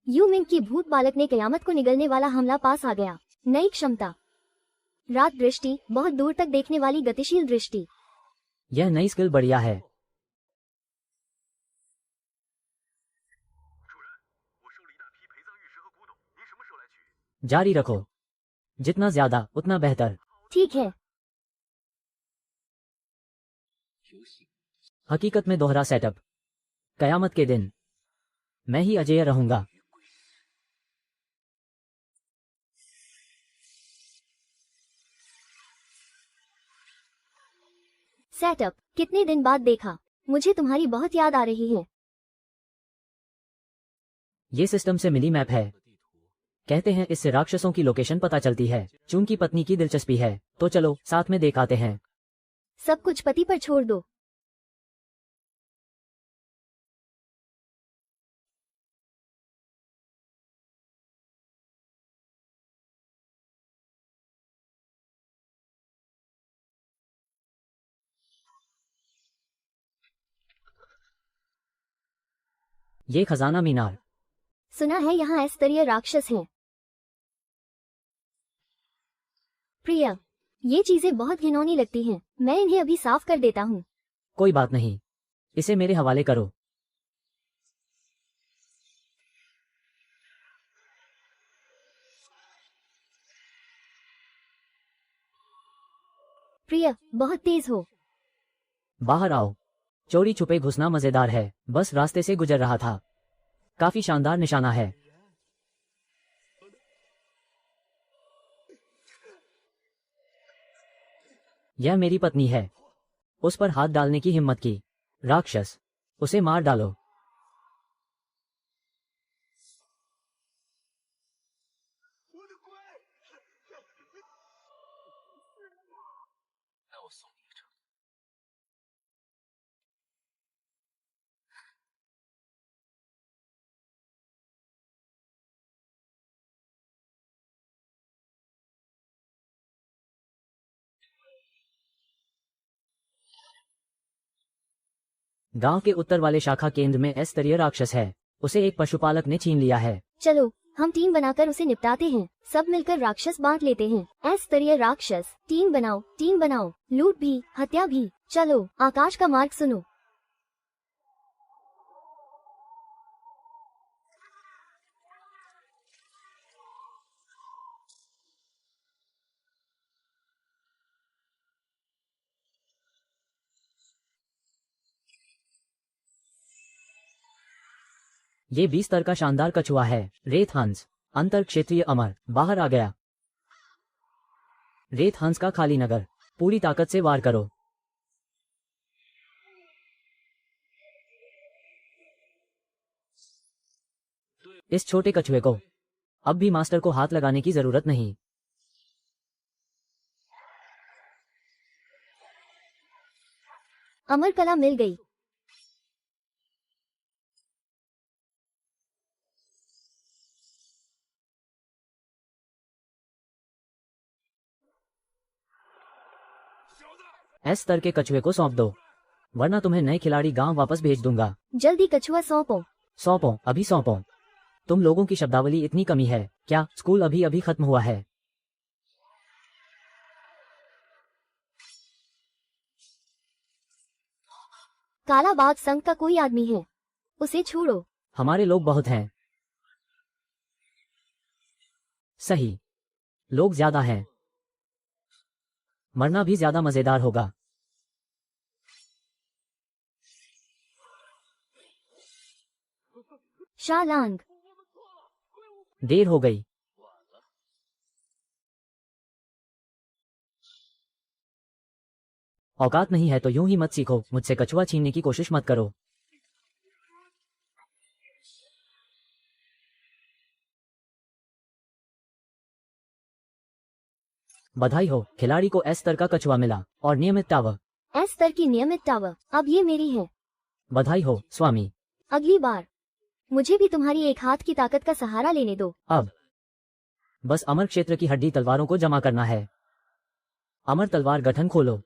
यू मिंग की भूत बालक ने कयामत को निगलने वाला हमला पास आ गया। नई क्षमता, रात दृष्टि, बहुत दूर तक देखने वाली गतिशील दृष्टि। यह नई स्किल बढ़िया है। जारी रखो, जितना ज्यादा उतना बेहतर। ठीक है। हकीकत में दोहरा सेटअप। कयामत के दिन मैं ही अजेय रहूंगा। सेटअप, कितने दिन बाद देखा। मुझे तुम्हारी बहुत याद आ रही है। ये सिस्टम से मिली मैप है। कहते हैं इससे राक्षसों की लोकेशन पता चलती है। चून की पत्नी की दिलचस्पी है, तो चलो साथ में देख आते हैं। सब कुछ पति पर छोड़ दो। ये खजाना मीनार। सुना है यहाँ एस स्तरीय राक्षस हैं। प्रिया, ये चीजें बहुत घिनौनी लगती हैं। मैं इन्हें अभी साफ कर देता हूँ। कोई बात नहीं, इसे मेरे हवाले करो। प्रिया, बहुत तेज हो। बाहर आओ। चोरी छुपे घुसना मजेदार है। बस रास्ते से गुजर रहा था। काफी शानदार निशाना है। यह मेरी पत्नी है। उस पर हाथ डालने की हिम्मत की। राक्षस, उसे मार डालो। गांव के उत्तर वाले शाखा केंद्र में एस स्तरीय राक्षस है। उसे एक पशुपालक ने छीन लिया है। चलो, हम टीम बनाकर उसे निपटाते हैं। सब मिलकर राक्षस बांट लेते हैं। एस स्तरीय राक्षस, टीम बनाओ, टीम बनाओ। लूट भी, हत्या भी। चलो, आकाश का मार्ग सुनो। ये 20 स्तर का शानदार कछुआ है। रेत हंस, अंतर क्षेत्रीय अमर, बाहर आ गया। रेत हंस का खाली नगर, पूरी ताकत से वार करो। इस छोटे कछुए को अब भी मास्टर को हाथ लगाने की जरूरत नहीं। अमर कला मिल गई। एस स्तर के कछुए को सौंप दो, वरना तुम्हें नए खिलाड़ी गांव वापस भेज दूंगा। जल्दी कछुआ सौंपो। सौंपो, अभी सौंपो। तुम लोगों की शब्दावली इतनी कमी है क्या? स्कूल अभी अभी खत्म हुआ है। काला बाघ संघ का कोई आदमी है, उसे छोड़ो। हमारे लोग बहुत हैं। सही, लोग ज्यादा हैं। मरना भी ज्यादा मजेदार होगा। शालांग, देर हो गई। औकात नहीं है तो यूं ही मत सीखो, मुझसे कछुआ छीनने की कोशिश मत करो। बधाई हो, खिलाड़ी को एस स्तर का कछुआ मिला और नियमित टावर। एस स्तर की नियमित टावर अब ये मेरी है। बधाई हो स्वामी। अगली बार मुझे भी तुम्हारी एक हाथ की ताकत का सहारा लेने दो। अब बस अमर क्षेत्र की हड्डी तलवारों को जमा करना है। अमर तलवार गठन खोलो।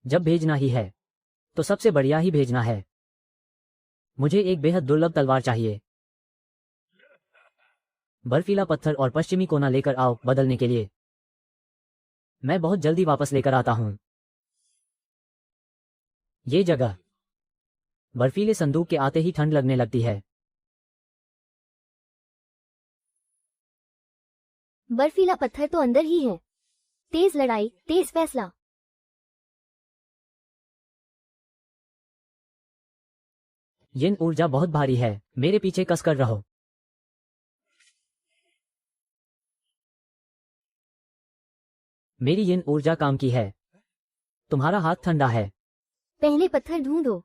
जब भेजना ही है तो सबसे बढ़िया ही भेजना है। मुझे एक बेहद दुर्लभ तलवार चाहिए। बर्फीला पत्थर और पश्चिमी कोना लेकर आओ बदलने के लिए। मैं बहुत जल्दी वापस लेकर आता हूं। ये जगह बर्फीले संदूक के आते ही ठंड लगने लगती है। बर्फीला पत्थर तो अंदर ही है। तेज लड़ाई, तेज फैसला। यिन ऊर्जा बहुत भारी है, मेरे पीछे कसकर रहो। मेरी यिन ऊर्जा काम की है। तुम्हारा हाथ ठंडा है। पहले पत्थर ढूंढो।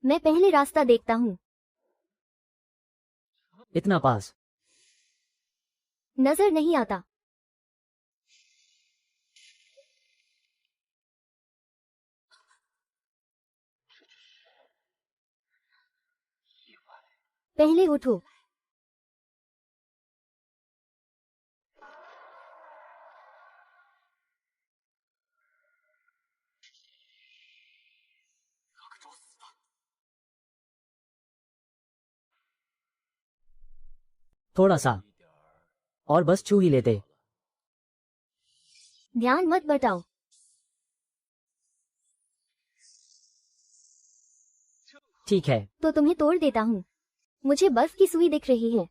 मैं पहले रास्ता देखता हूँ। इतना पास नजर नहीं आता। पहले उठो। थोड़ा सा और बस छू ही लेते। ध्यान मत बटाओ। ठीक है, तो तुम्हें तोड़ देता हूँ। मुझे बर्फ की सुई दिख रही है।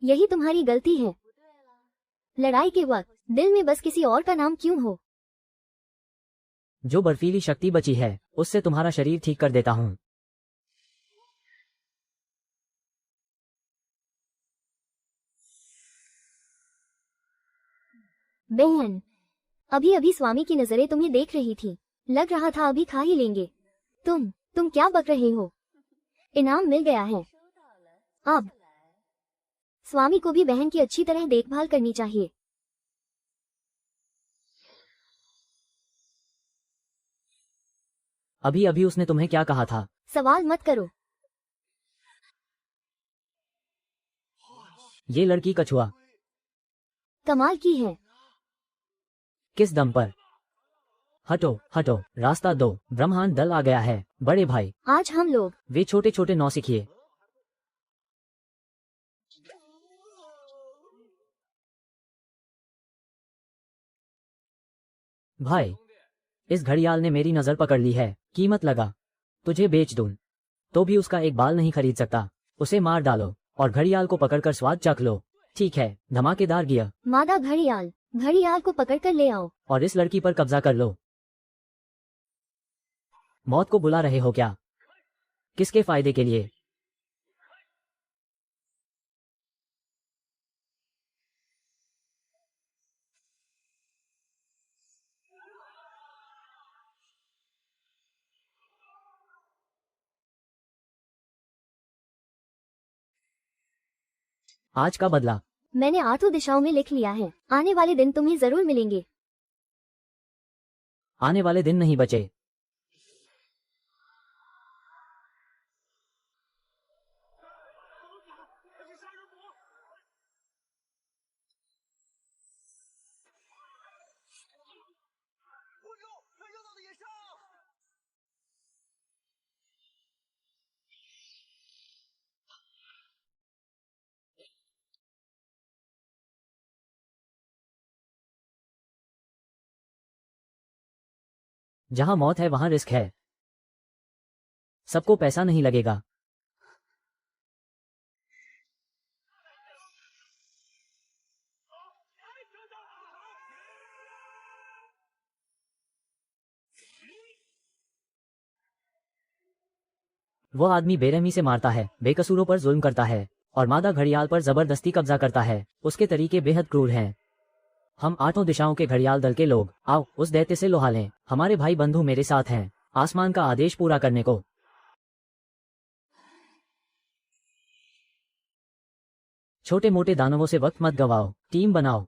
यही तुम्हारी गलती है। लड़ाई के वक्त दिल में बस किसी और का नाम क्यों हो। जो बर्फीली शक्ति बची है उससे तुम्हारा शरीर ठीक कर देता हूँ। बहन, अभी अभी स्वामी की नजरें तुम्हें देख रही थी। लग रहा था अभी खा ही लेंगे। तुम क्या बक रहे हो। इनाम मिल गया है। अब स्वामी को भी बहन की अच्छी तरह देखभाल करनी चाहिए। अभी अभी उसने तुम्हें क्या कहा था। सवाल मत करो। ये लड़की कछुआ कमाल की है। किस दम पर। हटो हटो, रास्ता दो, ब्रह्मांड दल आ गया है। बड़े भाई, आज हम लोग वे छोटे छोटे नौसिखिए। भाई, इस घड़ियाल ने मेरी नजर पकड़ ली है। कीमत लगा। तुझे बेच दूं तो भी उसका एक बाल नहीं खरीद सकता। उसे मार डालो और घड़ियाल को पकड़कर स्वाद चख लो। ठीक है, धमाकेदार गियर। मादा घड़ियाल, घड़ियाल को पकड़कर ले आओ। और इस लड़की पर कब्जा कर लो। मौत को बुला रहे हो क्या? किसके फायदे के लिए? आज का बदला। मैंने 8 दिशाओं में लिख लिया है। आने वाले दिन तुम्हें जरूर मिलेंगे। आने वाले दिन नहीं बचे। जहां मौत है वहां रिस्क है। सबको पैसा नहीं लगेगा। वो आदमी बेरहमी से मारता है, बेकसूरों पर जुल्म करता है और मादा घड़ियाल पर जबरदस्ती कब्जा करता है। उसके तरीके बेहद क्रूर हैं। हम 8 दिशाओं के घड़ियाल दल के लोग, आओ उस दैत्य से लोहा लें। हमारे भाई बंधु मेरे साथ हैं, आसमान का आदेश पूरा करने को। छोटे मोटे दानवों से वक्त मत गवाओ, टीम बनाओ।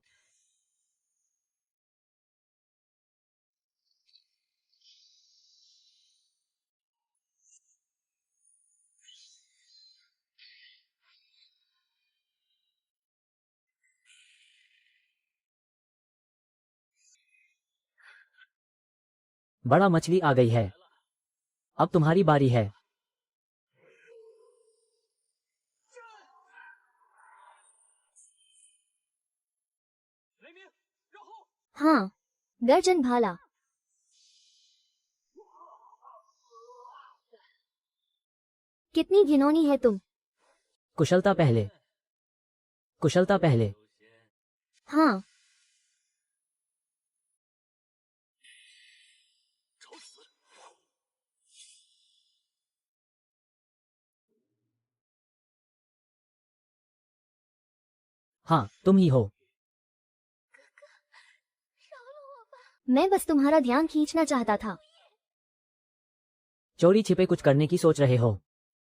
बड़ा मछली आ गई है। अब तुम्हारी बारी है। हाँ, गर्जन भाला। कितनी घिनौनी है तुम। कुशलता पहले, कुशलता पहले। हाँ, हाँ तुम ही हो। मैं बस तुम्हारा ध्यान खींचना चाहता था। चोरी छिपे कुछ करने की सोच रहे हो।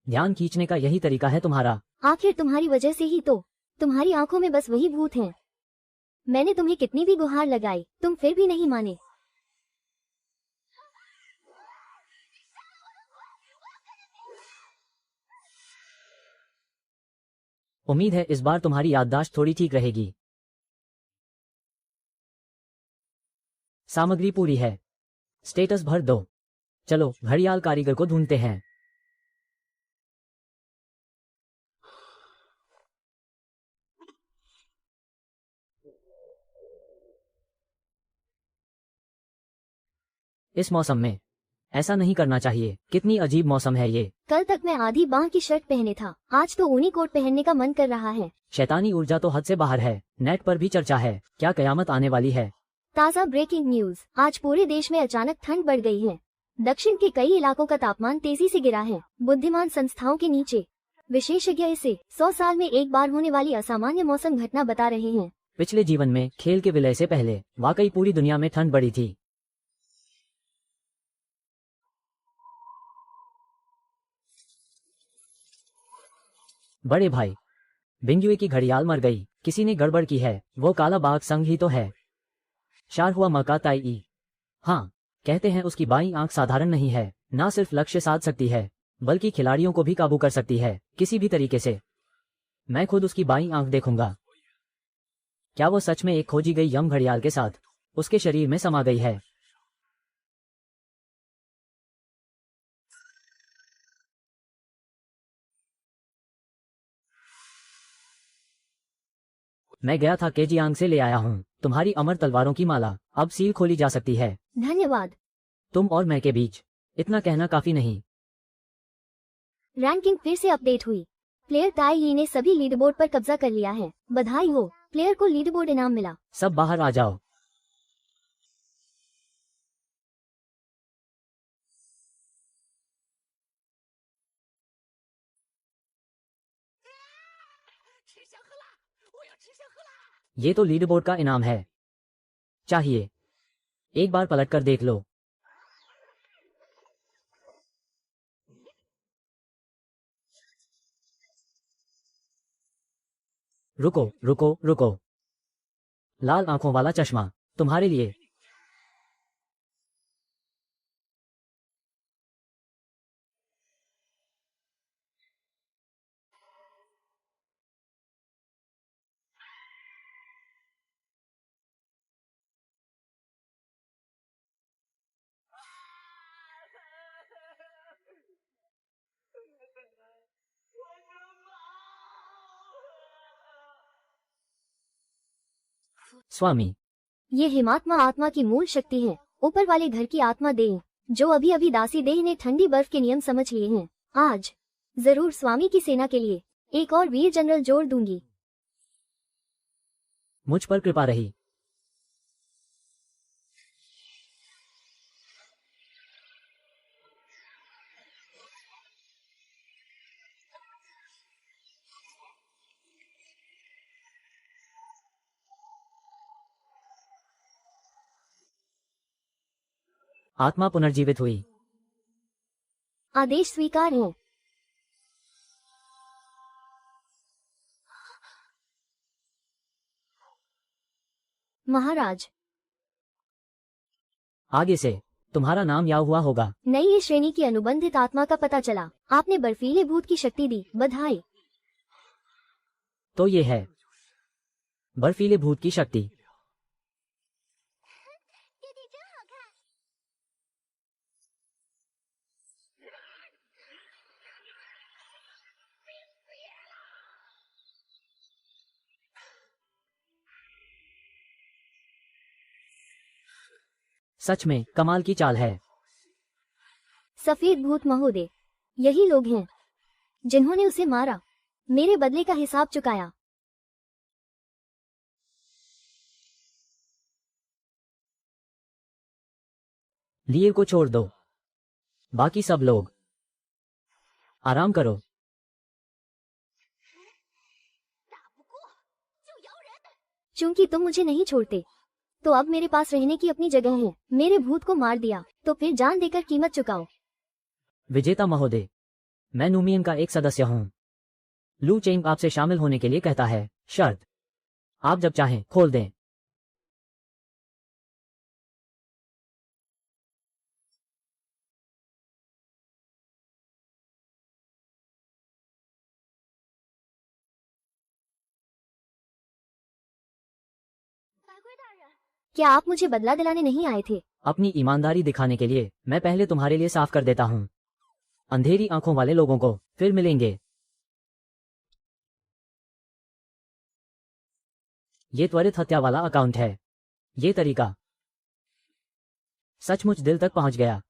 ध्यान खींचने का यही तरीका है तुम्हारा। आखिर तुम्हारी वजह से ही तो। तुम्हारी आंखों में बस वही भूत हैं। मैंने तुम्हें कितनी भी गुहार लगाई, तुम फिर भी नहीं माने। उम्मीद है इस बार तुम्हारी याददाश्त थोड़ी ठीक रहेगी। सामग्री पूरी है। स्टेटस भर दो। चलो घड़ियाल कारीगर को ढूंढते हैं। इस मौसम में ऐसा नहीं करना चाहिए। कितनी अजीब मौसम है ये। कल तक मैं आधी बांह की शर्ट पहने था, आज तो ऊनी कोट पहनने का मन कर रहा है। शैतानी ऊर्जा तो हद से बाहर है। नेट पर भी चर्चा है, क्या कयामत आने वाली है। ताज़ा ब्रेकिंग न्यूज, आज पूरे देश में अचानक ठंड बढ़ गई है। दक्षिण के कई इलाकों का तापमान तेजी से गिरा है। बुद्धिमान संस्थाओं के नीचे विशेषज्ञ इसे 100 साल में एक बार होने वाली असामान्य मौसम घटना बता रहे हैं। पिछले जीवन में खेल के विलय से पहले वाकई पूरी दुनिया में ठंड बढ़ी थी। बड़े भाई, बिंगुए की घड़ियाल मर गई। किसी ने गड़बड़ की है। वो काला बाघ संग ही तो है। शार हुआ मका ताई। हाँ, कहते हैं उसकी बाईं आंख साधारण नहीं है। ना सिर्फ लक्ष्य साध सकती है, बल्कि खिलाड़ियों को भी काबू कर सकती है, किसी भी तरीके से। मैं खुद उसकी बाईं आंख देखूंगा। क्या वो सच में एक खोजी गई यम घड़ियाल के साथ उसके शरीर में समा गई है? मैं गया था केजियांग से ले आया हूँ तुम्हारी अमर तलवारों की माला। अब सील खोली जा सकती है। धन्यवाद। तुम और मैं के बीच इतना कहना काफी नहीं। रैंकिंग फिर से अपडेट हुई। प्लेयर ताई ही ने सभी लीडरबोर्ड पर कब्जा कर लिया है। बधाई हो, प्लेयर को लीडरबोर्ड इनाम मिला। सब बाहर आ जाओ। ये तो लीडरबोर्ड का इनाम है। चाहिए एक बार पलट कर देख लो। रुको रुको रुको, लाल आंखों वाला चश्मा तुम्हारे लिए। स्वामी, ये हिमात्मा आत्मा की मूल शक्ति है, ऊपर वाले घर की आत्मा देह, जो अभी अभी दासी देह ने ठंडी बर्फ के नियम समझ लिए हैं। आज जरूर स्वामी की सेना के लिए एक और वीर जनरल जोड़ दूंगी। मुझ पर कृपा रही। आत्मा पुनर्जीवित हुई। आदेश स्वीकार है। महाराज, आगे से तुम्हारा नाम या हुआ होगा। नई श्रेणी की अनुबंधित आत्मा का पता चला। आपने बर्फीले भूत की शक्ति दी, बधाई। तो ये है बर्फीले भूत की शक्ति। सच में कमाल की चाल है। सफेद भूत महोदय, यही लोग हैं जिन्होंने उसे मारा, मेरे बदले का हिसाब चुकाया। लीर को छोड़ दो, बाकी सब लोग आराम करो। चूंकि तुम मुझे नहीं छोड़ते, तो अब मेरे पास रहने की अपनी जगह है। मेरे भूत को मार दिया, तो फिर जान देकर कीमत चुकाओ। विजेता महोदय, मैं नूमियन का एक सदस्य हूँ। लू चेंग आपसे शामिल होने के लिए कहता है, शर्त आप जब चाहें खोल दें। क्या आप मुझे बदला दिलाने नहीं आए थे? अपनी ईमानदारी दिखाने के लिए मैं पहले तुम्हारे लिए साफ कर देता हूँ। अंधेरी आंखों वाले लोगों को फिर मिलेंगे। ये त्वरित हत्या वाला अकाउंट है। ये तरीका सचमुच दिल तक पहुंच गया।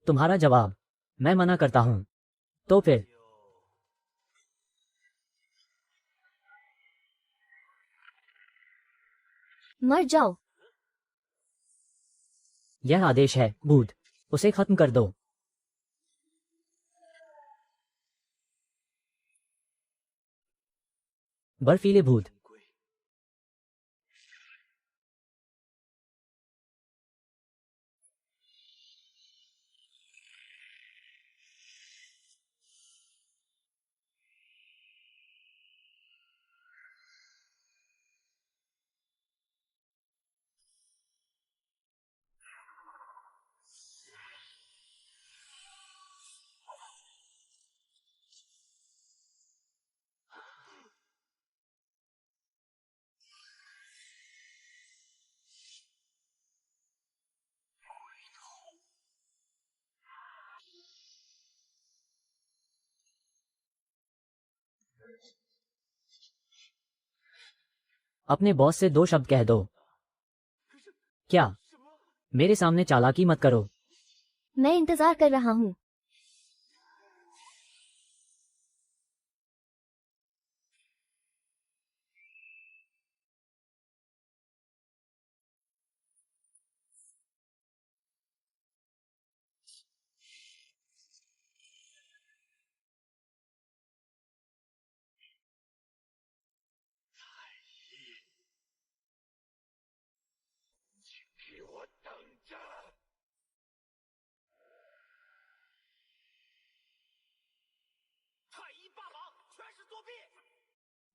तुम्हारा जवाब मैं मना करता हूँ। तो फिर मर जाओ। यह आदेश है भूत, उसे खत्म कर दो। बर्फीले भूत। अपने बॉस से 2 शब्द कह दो। क्या? मेरे सामने चालाकी मत करो। मैं इंतजार कर रहा हूँ।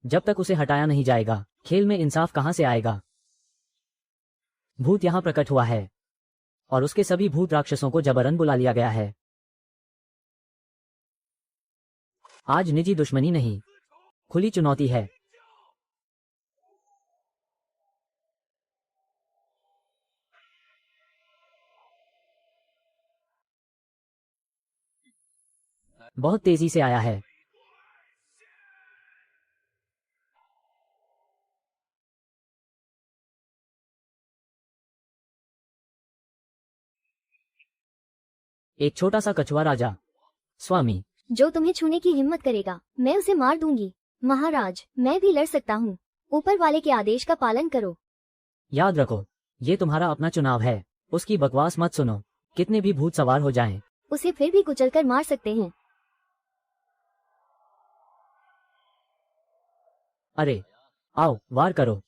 जब तक उसे हटाया नहीं जाएगा खेल में इंसाफ कहां से आएगा। भूत यहां प्रकट हुआ है और उसके सभी भूत राक्षसों को जबरन बुला लिया गया है। आज निजी दुश्मनी नहीं, खुली चुनौती है। बहुत तेजी से आया है। एक छोटा सा कछुआ राजा। स्वामी, जो तुम्हें छूने की हिम्मत करेगा मैं उसे मार दूंगी। महाराज, मैं भी लड़ सकता हूँ। ऊपर वाले के आदेश का पालन करो। याद रखो, ये तुम्हारा अपना चुनाव है। उसकी बकवास मत सुनो। कितने भी भूत सवार हो जाएं, उसे फिर भी कुचलकर मार सकते हैं। अरे आओ, वार करो।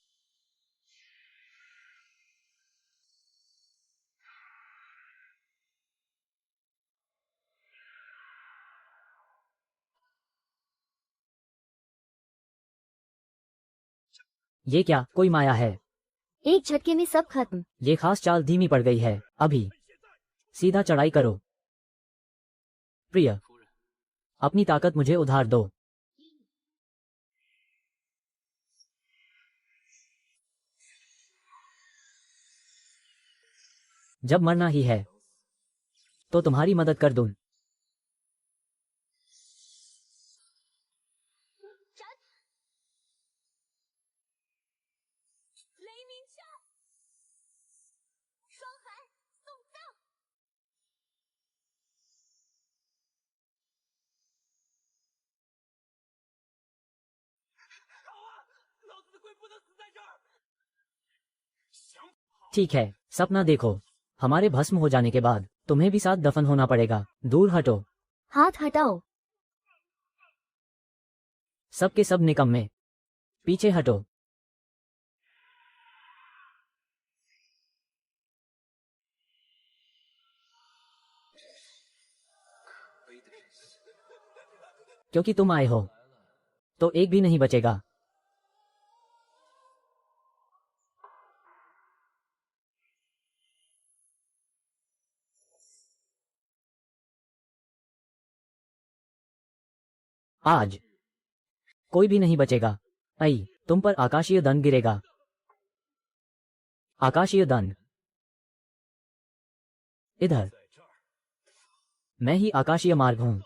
ये क्या, कोई माया है? एक झटके में सब खत्म। ये खास चाल धीमी पड़ गई है। अभी सीधा चढ़ाई करो। प्रिय, अपनी ताकत मुझे उधार दो। जब मरना ही है तो तुम्हारी मदद कर दूं। ठीक है, सपना देखो। हमारे भस्म हो जाने के बाद तुम्हें भी साथ दफन होना पड़ेगा। दूर हटो। हाथ हटाओ। सब के सब निकम्मे, पीछे हटो। क्योंकि तुम आए हो तो एक भी नहीं बचेगा। आज कोई भी नहीं बचेगा। आई, तुम पर आकाशीय दंड गिरेगा। आकाशीय दंड इधर। मैं ही आकाशीय मार्ग हूं।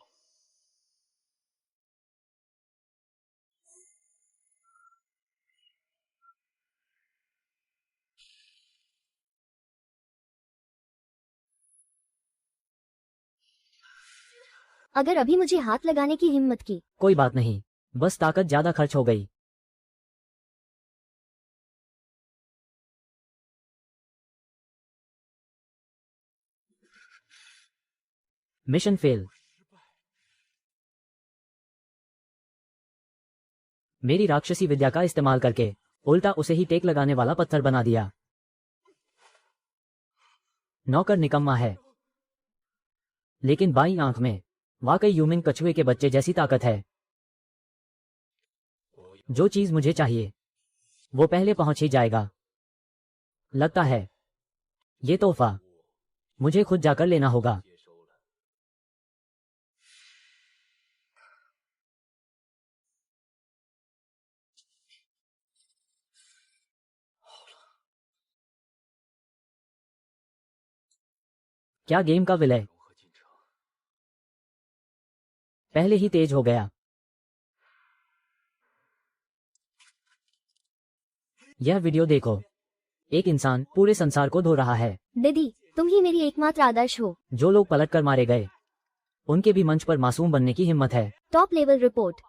अगर अभी मुझे हाथ लगाने की हिम्मत की। कोई बात नहीं, बस ताकत ज्यादा खर्च हो गई। Mission fail. मेरी राक्षसी विद्या का इस्तेमाल करके उल्टा उसे ही टेक लगाने वाला पत्थर बना दिया। नौकर निकम्मा है, लेकिन बाईं आंख में वाकई ह्यूमन कछुए के बच्चे जैसी ताकत है। जो चीज मुझे चाहिए वो पहले पहुंच ही जाएगा। लगता है ये तोहफा मुझे खुद जाकर लेना होगा। क्या गेम का विलय पहले ही तेज हो गया। यह वीडियो देखो। एक इंसान पूरे संसार को धो रहा है। दीदी, तुम ही मेरी एकमात्र आदर्श हो। जो लोग पलट कर मारे गए उनके भी मंच पर मासूम बनने की हिम्मत है। Top level report.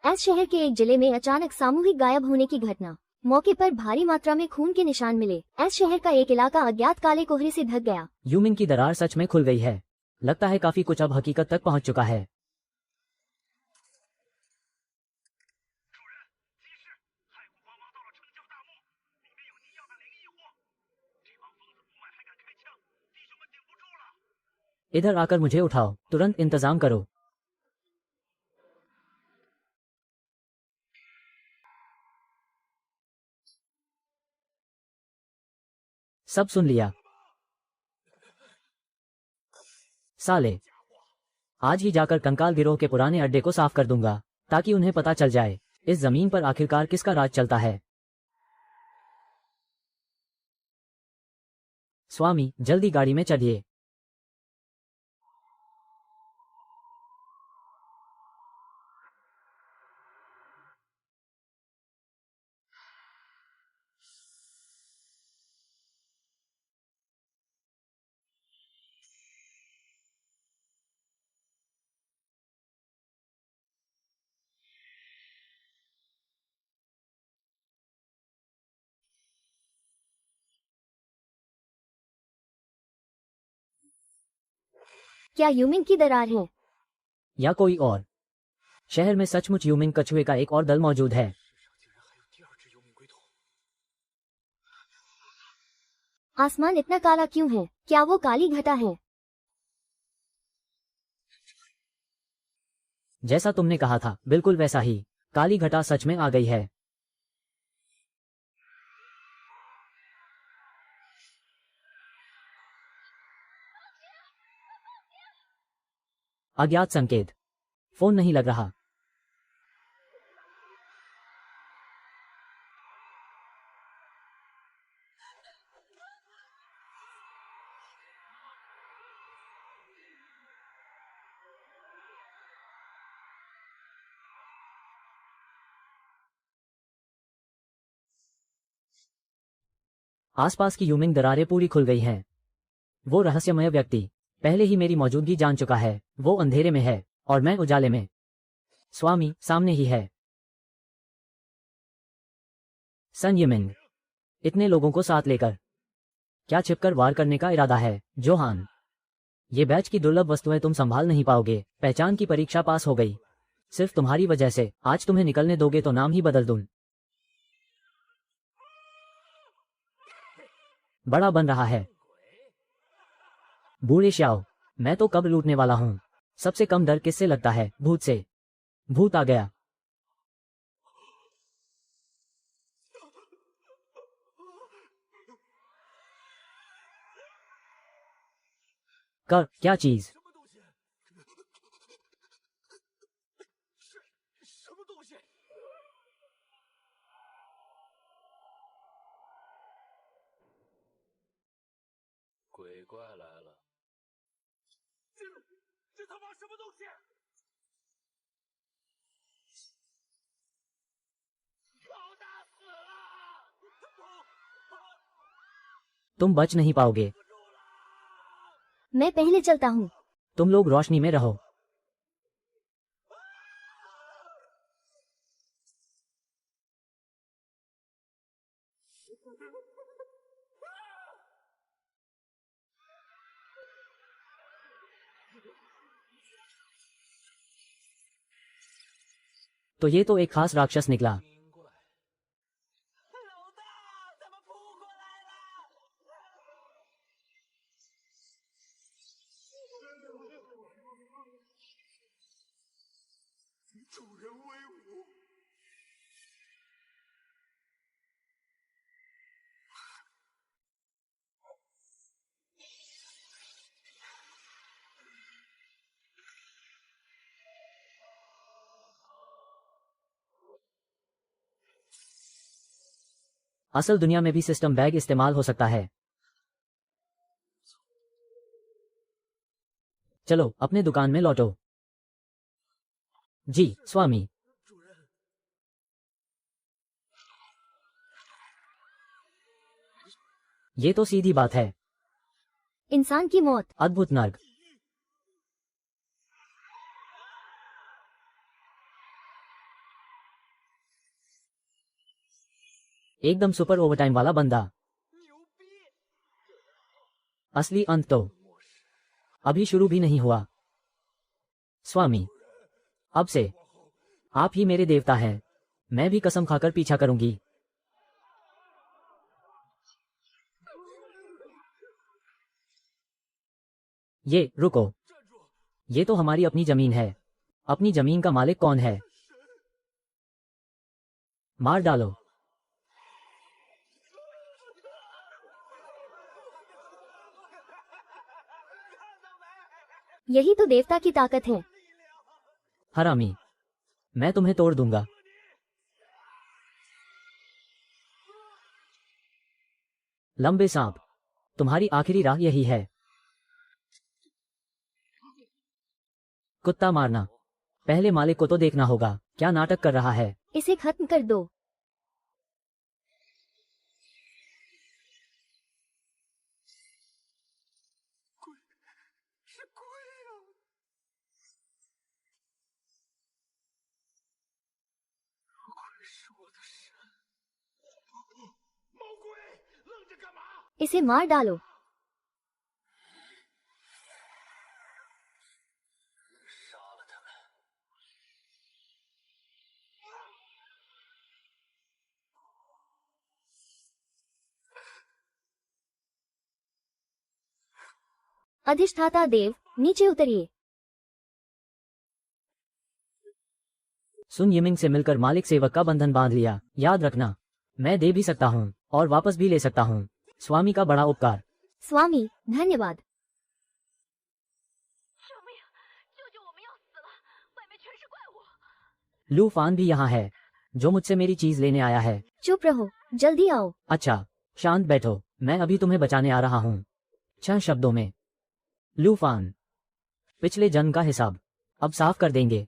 एस शहर के एक जिले में अचानक सामूहिक गायब होने की घटना। मौके पर भारी मात्रा में खून के निशान मिले। एस शहर का एक इलाका अज्ञात काले कोहरे से ढक गया। ह्यूमन की दरार सच में खुल गई है। लगता है काफी कुछ अब हकीकत तक पहुंच चुका है। इधर आकर मुझे उठाओ। तुरंत इंतजाम करो। सब सुन लिया। साले, आज ही जाकर कंकाल गिरोह के पुराने अड्डे को साफ कर दूंगा ताकि उन्हें पता चल जाए इस जमीन पर आखिरकार किसका राज चलता है। स्वामी, जल्दी गाड़ी में चढ़िए। क्या यूमिंग की दरार है? या कोई और? शहर में सचमुच यूमिंग कछुए का एक और दल मौजूद है। आसमान इतना काला क्यों है? क्या वो काली घटा है? जैसा तुमने कहा था, बिल्कुल वैसा ही। काली घटा सच में आ गई है। अज्ञात संकेत। फोन नहीं लग रहा। आसपास की यूमिंग दरारें पूरी खुल गई हैं। वो रहस्यमय व्यक्ति पहले ही मेरी मौजूदगी जान चुका है। वो अंधेरे में है और मैं उजाले में। स्वामी, सामने ही है। सन यिमिंग, इतने लोगों को साथ लेकर क्या छिपकर वार करने का इरादा है? जोहान, ये बैच की दुर्लभ वस्तुएं तुम संभाल नहीं पाओगे। पहचान की परीक्षा पास हो गई सिर्फ तुम्हारी वजह से। आज तुम्हें निकलने दोगे तो नाम ही बदल दूं। बड़ा बन रहा है। बूढ़े श्याओ, मैं तो कब लूटने वाला हूं। सबसे कम डर किससे लगता है? भूत से। भूत आ गया। कर क्या चीज? तुम बच नहीं पाओगे। मैं पहले चलता हूँ। तुम लोग रोशनी में रहो। तो ये तो एक खास राक्षस निकला। असल दुनिया में भी सिस्टम बैग इस्तेमाल हो सकता है। चलो अपने दुकान में लौटो। जी स्वामी। ये तो सीधी बात है। इंसान की मौत। अद्भुत नर्क। एकदम सुपर ओवरटाइम वाला बंदा। असली अंत तो अभी शुरू भी नहीं हुआ। स्वामी, अब से आप ही मेरे देवता हैं। मैं भी कसम खाकर पीछा करूंगी। ये रुको, ये तो हमारी अपनी जमीन है। अपनी जमीन का मालिक कौन है? मार डालो। यही तो देवता की ताकत है। हरामी, मैं तुम्हें तोड़ दूंगा। लंबे सांप, तुम्हारी आखिरी राह यही है। कुत्ता मारना, पहले मालिक को तो देखना होगा क्या नाटक कर रहा है। इसे खत्म कर दो। इसे मार डालो। अधिष्ठाता देव, नीचे उतरिए। सुन यिमिंग से मिलकर मालिक सेवक का बंधन बांध लिया। याद रखना, मैं दे भी सकता हूँ और वापस भी ले सकता हूँ। स्वामी का बड़ा उपकार। स्वामी, धन्यवाद। लू फान भी यहाँ है, जो मुझसे मेरी चीज लेने आया है। चुप रहो, जल्दी आओ। अच्छा, शांत बैठो, मैं अभी तुम्हें बचाने आ रहा हूँ। 6 शब्दों में। लू फान, पिछले जन्म का हिसाब अब साफ कर देंगे।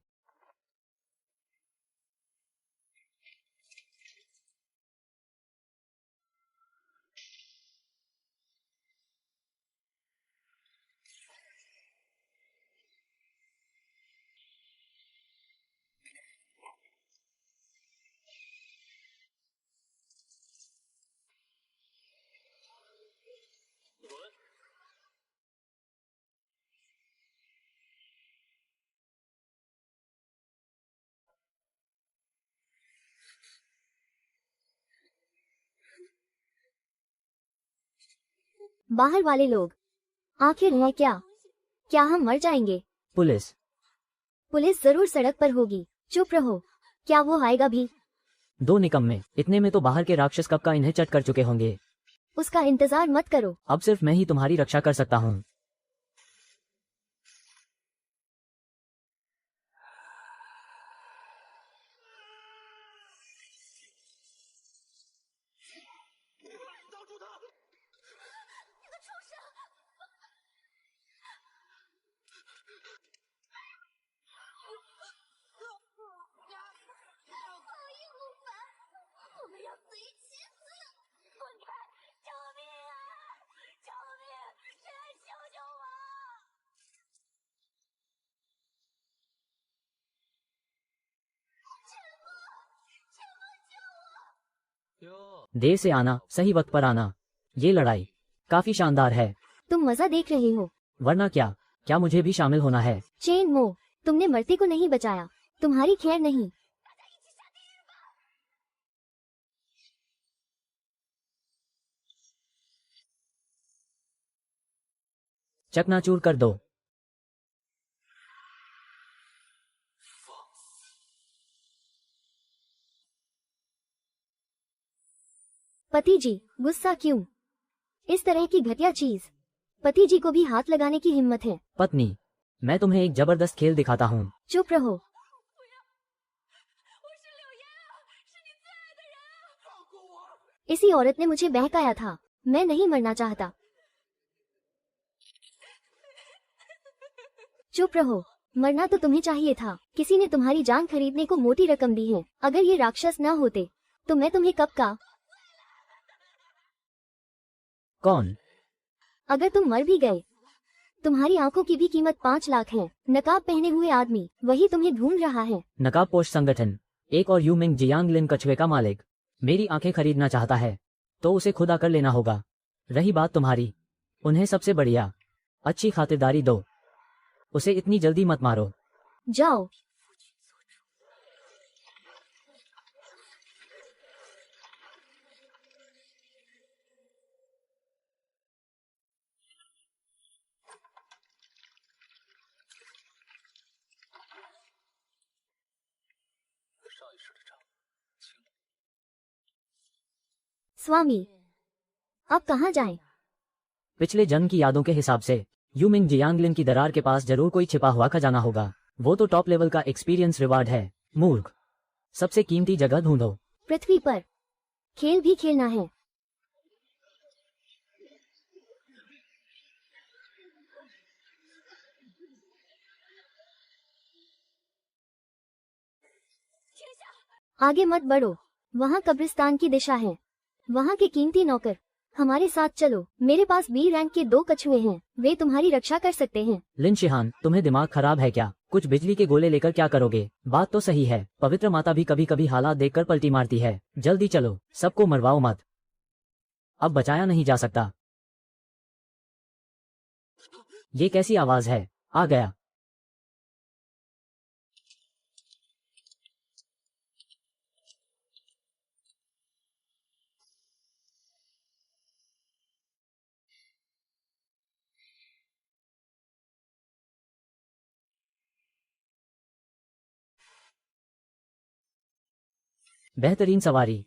बाहर वाले लोग, आखिर है क्या? क्या हम मर जाएंगे? पुलिस। पुलिस जरूर सड़क पर होगी। चुप रहो, क्या वो आएगा भी? 2 निकम्मे, इतने में तो बाहर के राक्षस कब का इन्हें चट कर चुके होंगे। उसका इंतजार मत करो। अब सिर्फ मैं ही तुम्हारी रक्षा कर सकता हूँ। देर से आना, सही वक्त पर आना। ये लड़ाई काफी शानदार है। तुम मजा देख रहे हो। वरना क्या, क्या मुझे भी शामिल होना है? चेन मो, तुमने मरते को नहीं बचाया, तुम्हारी खैर नहीं। चकनाचूर कर दो। पति जी, गुस्सा क्यों? इस तरह की घटिया चीज। पति जी को भी हाथ लगाने की हिम्मत है। पत्नी, मैं तुम्हें एक जबरदस्त खेल दिखाता हूँ। चुप रहो। इसी औरत ने मुझे बहकाया था। मैं नहीं मरना चाहता। चुप रहो, मरना तो तुम्हें चाहिए था। किसी ने तुम्हारी जान खरीदने को मोटी रकम दी है। अगर ये राक्षस न होते तो मैं तुम्हें कब का। कौन? अगर तुम मर भी गए, तुम्हारी आंखों की भी कीमत 5 लाख है। नकाब पहने हुए आदमी, वही तुम्हें ढूंढ रहा है। नकाबपोश संगठन, एक और यूमिंग जियांगलिन कछुए का मालिक मेरी आंखें खरीदना चाहता है, तो उसे खुद आकर लेना होगा। रही बात तुम्हारी, उन्हें सबसे बढ़िया अच्छी खातिरदारी दो। उसे इतनी जल्दी मत मारो। जाओ। स्वामी, अब कहाँ जाएं? पिछले जन्म की यादों के हिसाब से यू मिंग जियांगलिन की दरार के पास जरूर कोई छिपा हुआ खजाना होगा। वो तो टॉप लेवल का एक्सपीरियंस रिवार्ड है। मूर्ख, सबसे कीमती जगह ढूंढो। पृथ्वी पर खेल भी खेलना है। आगे मत बढ़ो, वहाँ कब्रिस्तान की दिशा है। वहाँ के कीमती नौकर, हमारे साथ चलो। मेरे पास बी रैंक के 2 कछुए हैं, वे तुम्हारी रक्षा कर सकते हैं। लिन शिहान, तुम्हें दिमाग खराब है क्या? कुछ बिजली के गोले लेकर क्या करोगे? बात तो सही है, पवित्र माता भी कभी कभी हालात देखकर पलटी मारती है। जल्दी चलो, सबको मरवाओ मत, अब बचाया नहीं जा सकता। ये कैसी आवाज है? आ गया। बेहतरीन सवारी।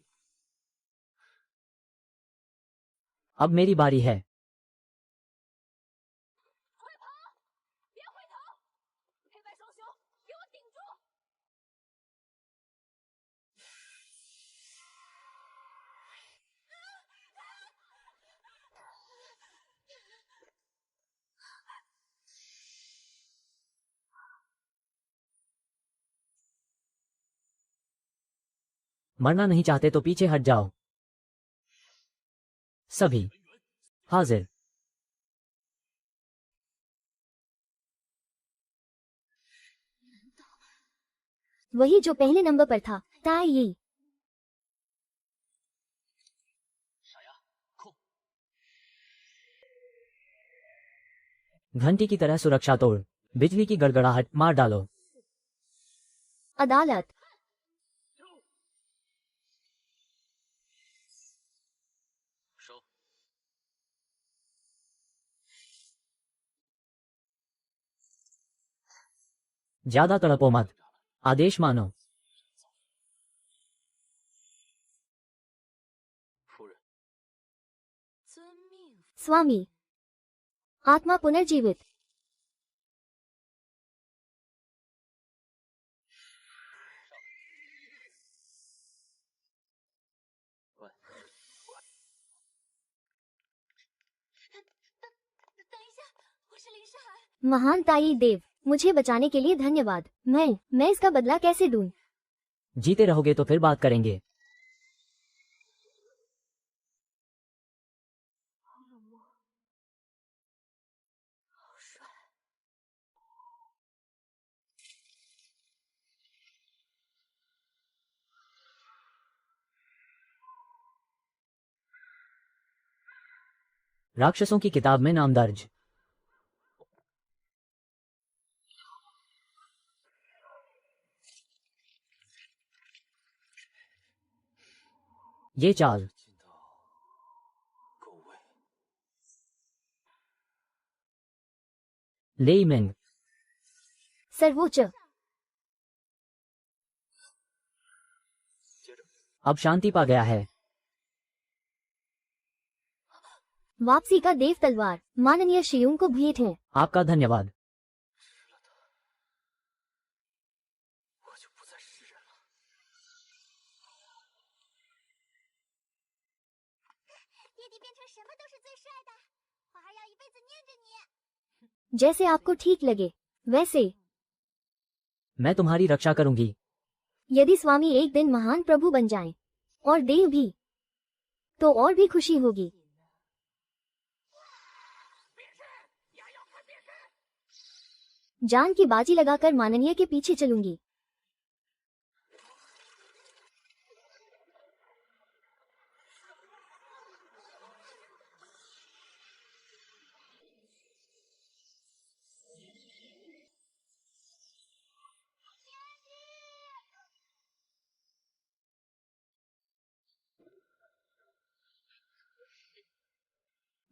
अब मेरी बारी है। मरना नहीं चाहते तो पीछे हट जाओ। सभी हाजिर। वही जो पहले नंबर पर था, ताई। घंटी की तरह सुरक्षा तोड़, बिजली की गड़गड़ाहट मार डालो। अदालत। ज्यादा तड़पो मत, आदेश मानो। स्वामी, आत्मा पुनर्जीवित। महान ताई देव, मुझे बचाने के लिए धन्यवाद। मैं इसका बदला कैसे दूं? जीते रहोगे तो फिर बात करेंगे। राक्षसों की किताब में नाम दर्ज। ये चाल। लेई मिंग सर्वोच्च। अब शांति पा गया है। वापसी का देव तलवार, माननीय शियुंग को भेंट है। आपका धन्यवाद। जैसे आपको ठीक लगे वैसे। मैं तुम्हारी रक्षा करूंगी। यदि स्वामी एक दिन महान प्रभु बन जाएं, और देव भी, तो और भी खुशी होगी। जान की बाजी लगाकर माननीय के पीछे चलूंगी।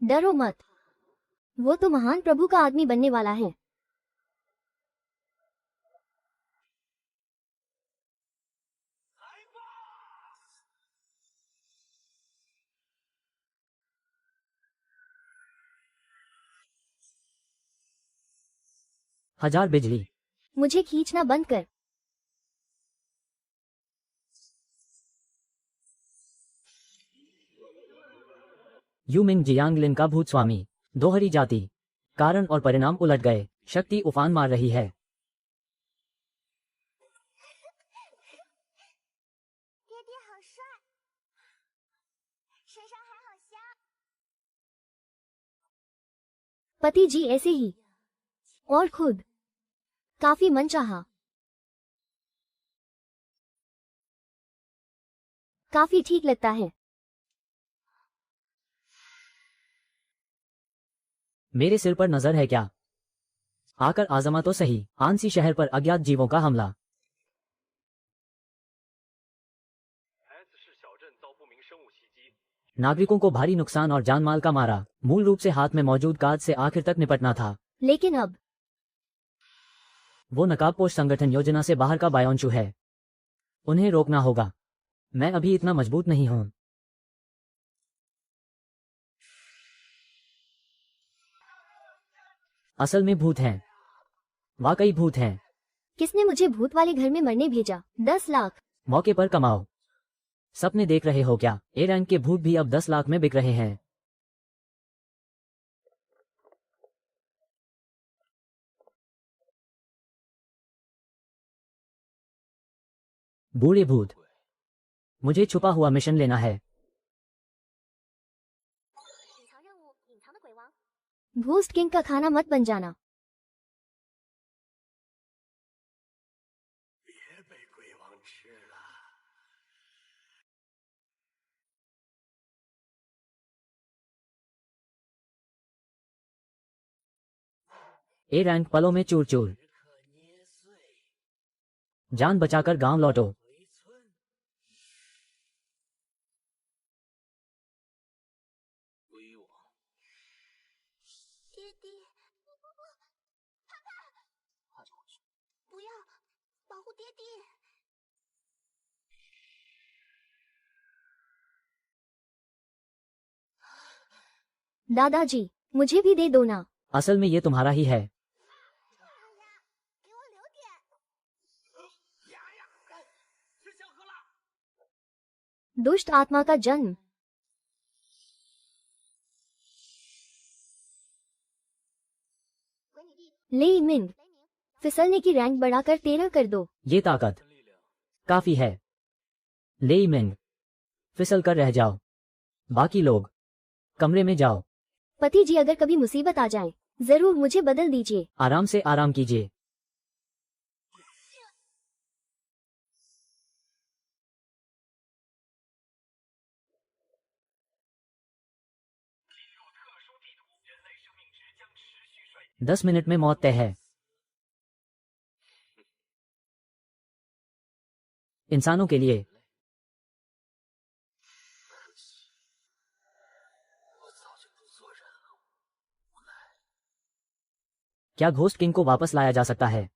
डरो मत, वो तो महान प्रभु का आदमी बनने वाला है। 1000 बिजली। मुझे खींचना बंद कर। यू मिंग जियांगलिन का भूत स्वामी। दोहरी जाति। कारण और परिणाम उलट गए। शक्ति उफान मार रही है। पति जी ऐसे ही। और खुद काफी मनचाहा। काफी ठीक लगता है। मेरे सिर पर नजर है क्या? आकर आजमा तो सही। आंसी शहर पर अज्ञात जीवों का हमला। नागरिकों को भारी नुकसान और जानमाल का मारा। मूल रूप से हाथ में मौजूद गाद से आखिर तक निपटना था। लेकिन अब वो नकाबपोश संगठन योजना से बाहर का बायोंचू है। उन्हें रोकना होगा। मैं अभी इतना मजबूत नहीं हूं। असल में भूत हैं। वाकई भूत हैं। किसने मुझे भूत वाले घर में मरने भेजा? 10 लाख। मौके पर कमाओ। सपने देख रहे हो क्या? ए रैंक के भूत भी अब 10 लाख में बिक रहे हैं। बूढ़े भूत। मुझे छुपा हुआ मिशन लेना है। घोस्ट किंग का खाना मत बन जाना। ए रैंक पलों में चूर चूर। जान बचाकर गांव लौटो। दादाजी मुझे भी दे दो ना। असल में ये तुम्हारा ही है। दुष्ट आत्मा का जन्म। ले मिंग फिसलने की रैंक बढ़ाकर 13 कर दो। ये ताकत काफी है। ले मिंग फिसल कर रह जाओ। बाकी लोग कमरे में जाओ। पति जी अगर कभी मुसीबत आ जाए जरूर मुझे बदल दीजिए। आराम से आराम कीजिए। दस मिनट में मौत तय है। इंसानों के लिए। क्या घोस्ट किंग को वापस लाया जा सकता है?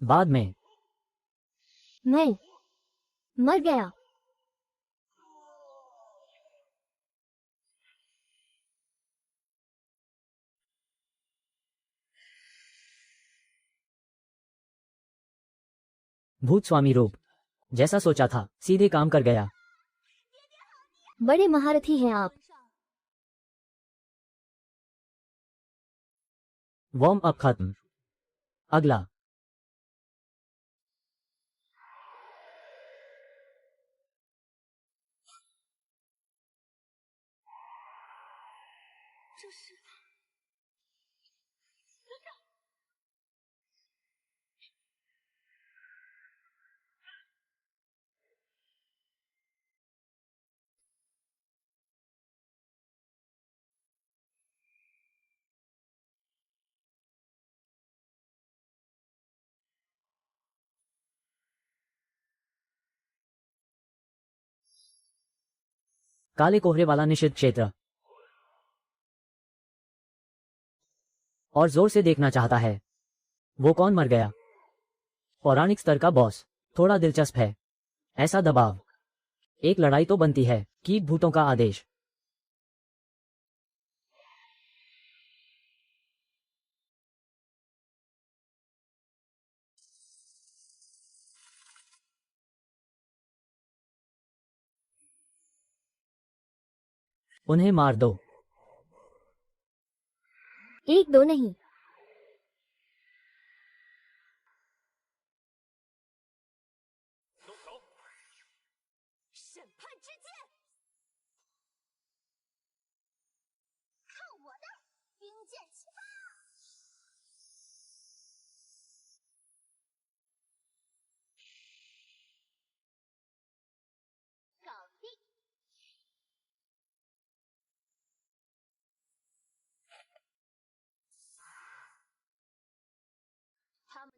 बाद में। मैं मर गया। भूत स्वामी रूप। जैसा सोचा था सीधे काम कर गया। बड़े महारथी हैं आप। वार्म अप खत्म। अगला। काले कोहरे वाला निषिद्ध क्षेत्र। और जोर से देखना चाहता है। वो कौन मर गया? पौराणिक स्तर का बॉस। थोड़ा दिलचस्प है। ऐसा दबाव। एक लड़ाई तो बनती है। कीट भूतों का आदेश। उन्हें मार दो। एक दो नहीं।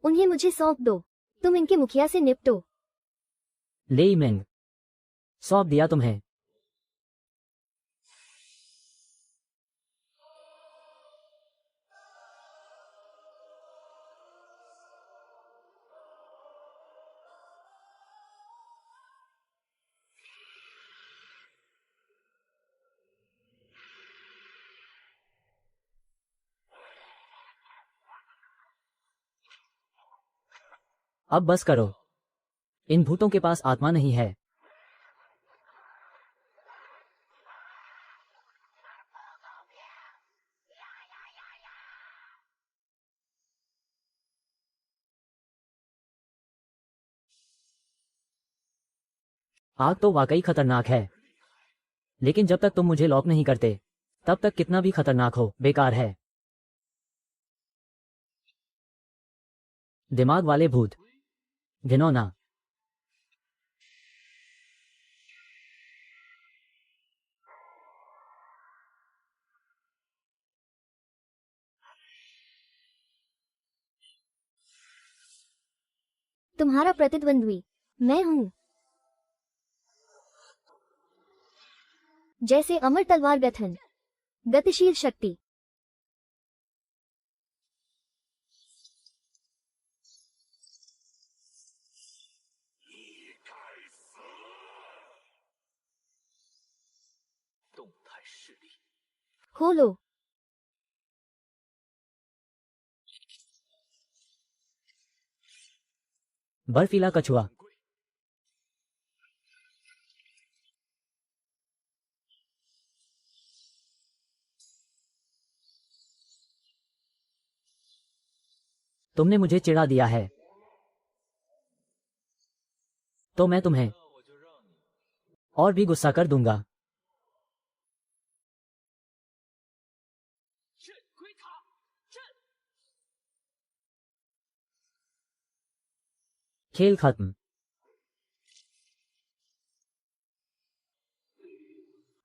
उन्हें मुझे सौंप दो। तुम इनके मुखिया से निपटो। लेई मिंग। सौंप दिया तुम्हें। अब बस करो। इन भूतों के पास आत्मा नहीं है। आग तो वाकई खतरनाक है। लेकिन जब तक तुम मुझे लॉक नहीं करते, तब तक कितना भी खतरनाक हो, बेकार है। दिमाग वाले भूत। घिनौना। तुम्हारा प्रतिद्वंद्वी मैं हूँ। जैसे अमर तलवार गठन। गतिशील शक्ति। खोलो। बर्फीला कछुआ। तुमने मुझे चिढ़ा दिया है, तो मैं तुम्हें और भी गुस्सा कर दूंगा। खेल खत्म।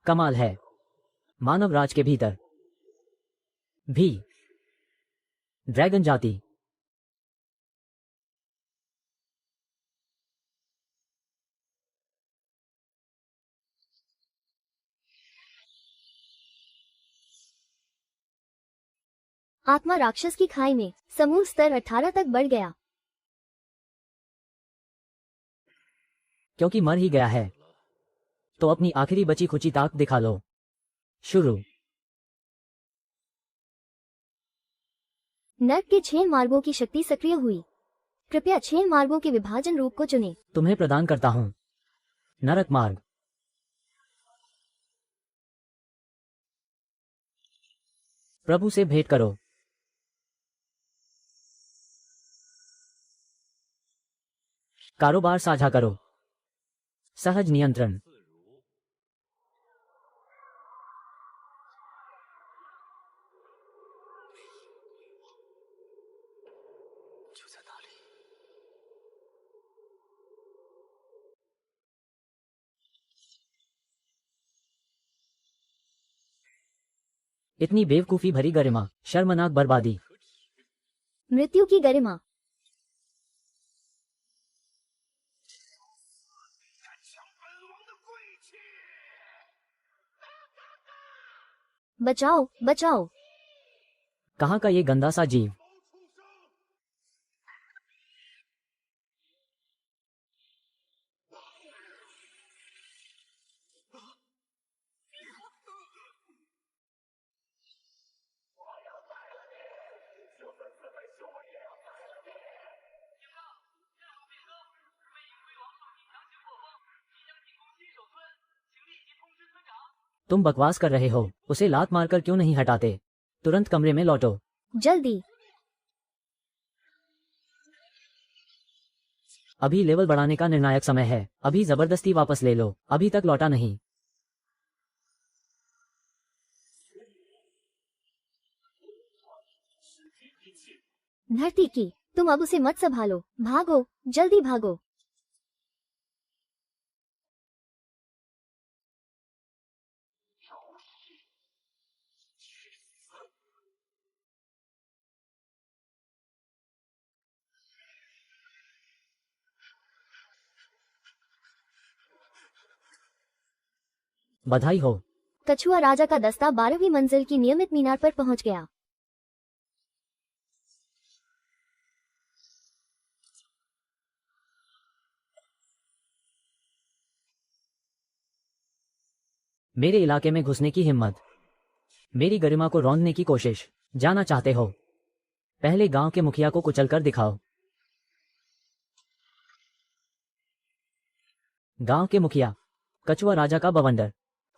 कमाल है। मानव राज के भीतर भी ड्रैगन जाति। आत्मा राक्षस की खाई में समूह स्तर 18 तक बढ़ गया। क्योंकि मर ही गया है, तो अपनी आखिरी बची खुची ताक दिखा लो। शुरू। नर्क के 6 मार्गों की शक्ति सक्रिय हुई। कृपया 6 मार्गों के विभाजन रूप को चुनें। तुम्हें प्रदान करता हूं नरक मार्ग। प्रभु से भेंट करो। कारोबार साझा करो। सहज नियंत्रण। इतनी बेवकूफी भरी गरिमा, शर्मनाक बर्बादी। मृत्यु की गरिमा। बचाओ बचाओ। कहाँ का ये गंदा सा जीव। तुम बकवास कर रहे हो, उसे लात मारकर क्यों नहीं हटाते? तुरंत कमरे में लौटो। जल्दी। अभी लेवल बढ़ाने का निर्णायक समय है, अभी जबरदस्ती वापस ले लो, अभी तक लौटा नहीं। धरती की, तुम अब उसे मत संभालो, भागो, जल्दी भागो। बधाई हो। कछुआ राजा का दस्ता 12वीं मंजिल की नियमित मीनार पर पहुंच गया। मेरे इलाके में घुसने की हिम्मत, मेरी गरिमा को रौंदने की कोशिश। जाना चाहते हो? पहले गांव के मुखिया को कुचलकर दिखाओ। गांव के मुखिया, कछुआ राजा का बवंडर।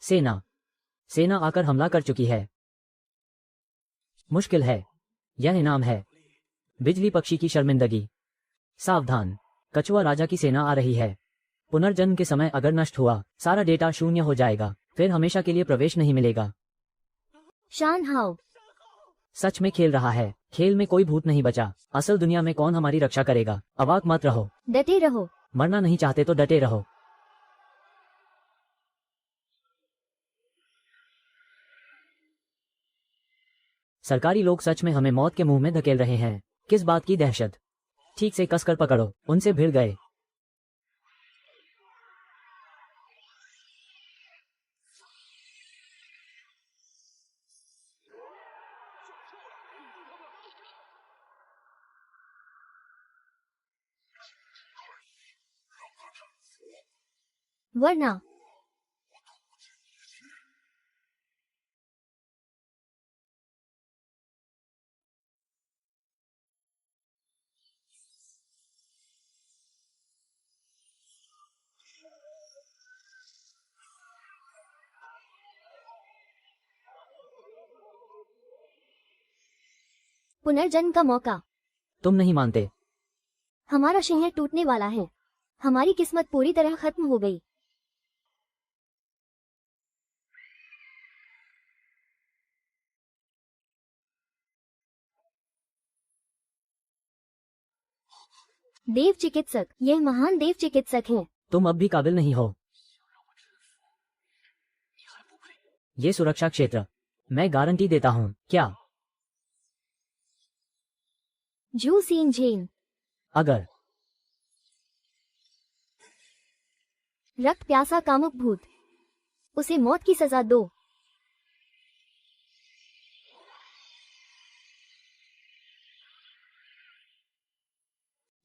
सेना आकर हमला कर चुकी है। मुश्किल है, यह इनाम है। बिजली पक्षी की शर्मिंदगी। सावधान, कछुआ राजा की सेना आ रही है। पुनर्जन्म के समय अगर नष्ट हुआ, सारा डेटा शून्य हो जाएगा, फिर हमेशा के लिए प्रवेश नहीं मिलेगा। शान हाओ। सच में खेल रहा है, खेल में कोई भूत नहीं बचा। असल दुनिया में कौन हमारी रक्षा करेगा? अवाक मत रहो, डटे रहो। मरना नहीं चाहते तो डटे रहो। सरकारी लोग सच में हमें मौत के मुंह में धकेल रहे हैं। किस बात की दहशत? ठीक से कसकर पकड़ो, उनसे भिड़ गए। वरना पुनर्जन्म का मौका। तुम नहीं मानते? हमारा शहर टूटने वाला है। हमारी किस्मत पूरी तरह खत्म हो गई। देव चिकित्सक, यह महान देव चिकित्सक है। तुम अब भी काबिल नहीं हो। ये सुरक्षा क्षेत्र, मैं गारंटी देता हूँ। क्या? जू सीन झेन। अगर रक्त प्यासा कामुक भूत, उसे मौत की सजा दो।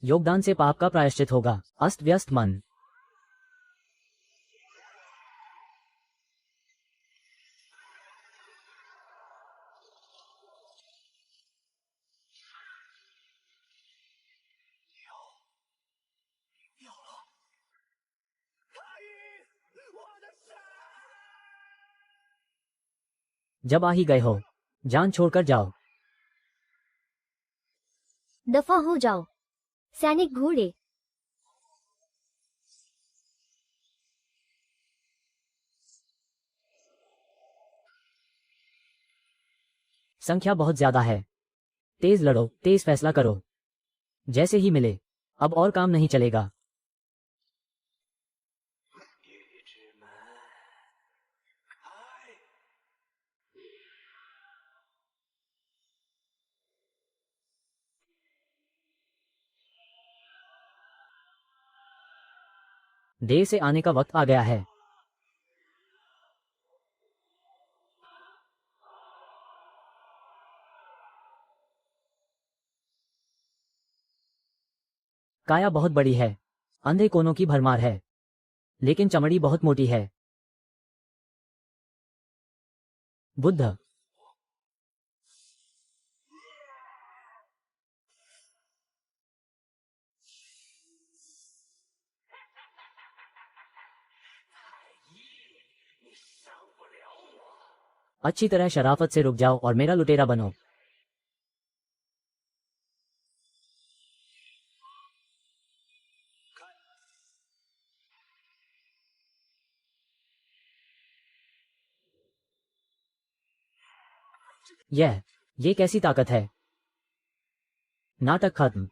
योगदान से पाप का प्रायश्चित होगा। अस्त व्यस्त मन। जब आ ही गए हो, जान छोड़कर जाओ। दफा हो जाओ, सैनिक घोड़े। संख्या बहुत ज्यादा है। तेज लड़ो, तेज फैसला करो। जैसे ही मिले, अब और काम नहीं चलेगा। देर से आने का वक्त आ गया है। काया बहुत बड़ी है, अंधे कोनों की भरमार है, लेकिन चमड़ी बहुत मोटी है। बुद्ध। अच्छी तरह शराफत से रुक जाओ और मेरा लुटेरा बनो। ये कैसी ताकत है? नाटक खत्म।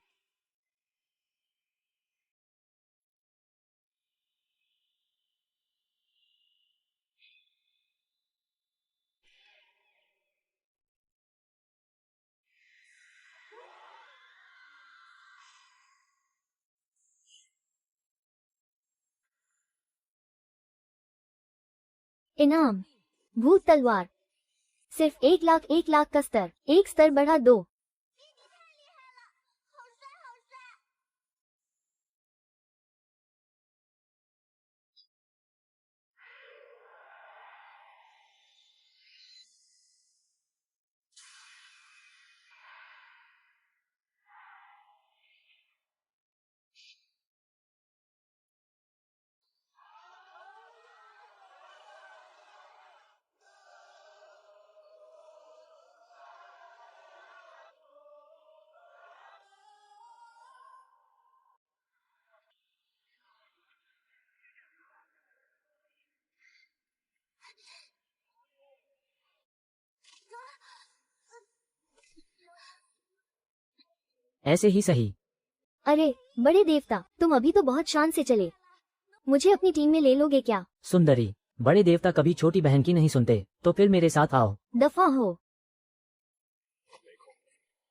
इनाम भूत तलवार। सिर्फ 1 लाख का स्तर, एक स्तर बढ़ा 2। ऐसे ही सही। अरे बड़े देवता, तुम अभी तो बहुत शान से चले, मुझे अपनी टीम में ले लोगे क्या? सुंदरी, बड़े देवता कभी छोटी बहन की नहीं सुनते, तो फिर मेरे साथ आओ। दफा हो।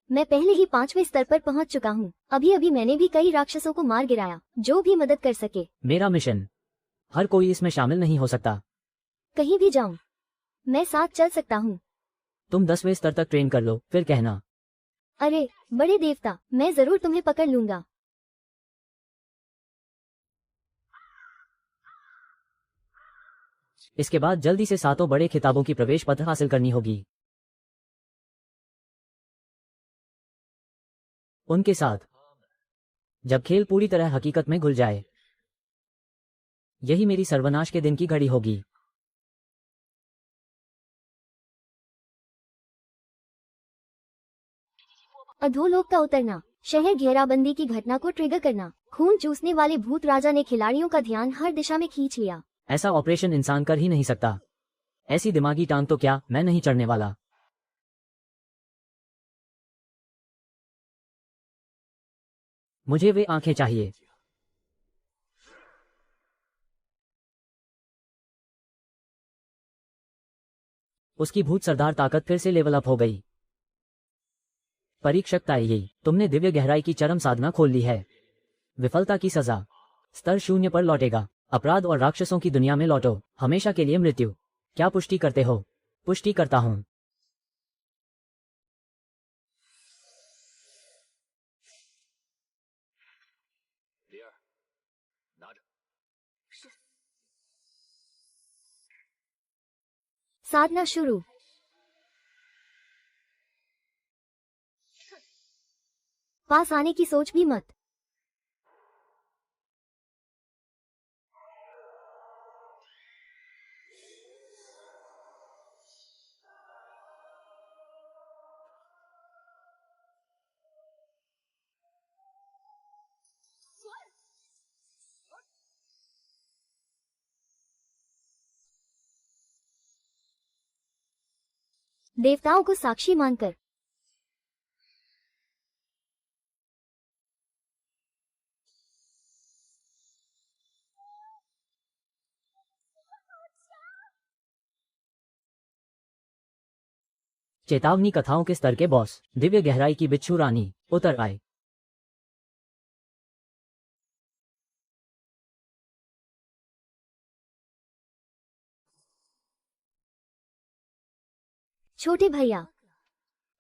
मैं पहले ही 5वें स्तर पर पहुंच चुका हूं। अभी अभी मैंने भी कई राक्षसों को मार गिराया। जो भी मदद कर सके। मेरा मिशन, हर कोई इसमें शामिल नहीं हो सकता। कहीं भी जाऊं, मैं साथ चल सकता हूं। तुम 10वें स्तर तक ट्रेन कर लो, फिर कहना। अरे बड़े देवता, मैं जरूर तुम्हें पकड़ लूंगा। इसके बाद जल्दी से 7 बड़े खिताबों की प्रवेश पत्र हासिल करनी होगी। उनके साथ, जब खेल पूरी तरह हकीकत में घुल जाए, यही मेरी सर्वनाश के दिन की घड़ी होगी। अधोलोक का उतरना, शहर घेराबंदी की घटना को ट्रिगर करना, खून चूसने वाले भूत राजा ने खिलाड़ियों का ध्यान हर दिशा में खींच लिया। ऐसा ऑपरेशन इंसान कर ही नहीं सकता। ऐसी दिमागी टांग तो क्या मैं नहीं चढ़ने वाला। मुझे वे आंखें चाहिए। उसकी भूत सरदार ताकत फिर से लेवल अप हो गई। परीक्षकता यही, तुमने दिव्य गहराई की चरम साधना खोल ली है। विफलता की सजा, स्तर 0 पर लौटेगा। अपराध और राक्षसों की दुनिया में लौटो, हमेशा के लिए मृत्यु। क्या पुष्टि करते हो? पुष्टि करता हूं। साधना शुरू। पास आने की सोच भी मत। देवताओं को साक्षी मानकर। चेतावनी कथाओं के स्तर के बॉस, दिव्य गहराई की बिच्छू रानी, उतर आए। छोटे भैया,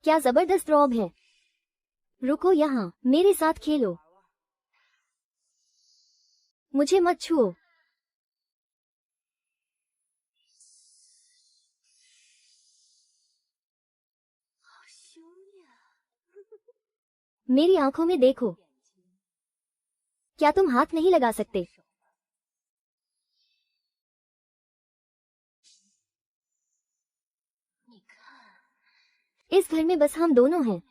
क्या जबरदस्त रॉब है। रुको यहाँ, मेरे साथ खेलो। मुझे मत छुओ। मेरी आंखों में देखो। क्या तुम हाथ नहीं लगा सकते? इस घर में बस हम दोनों हैं।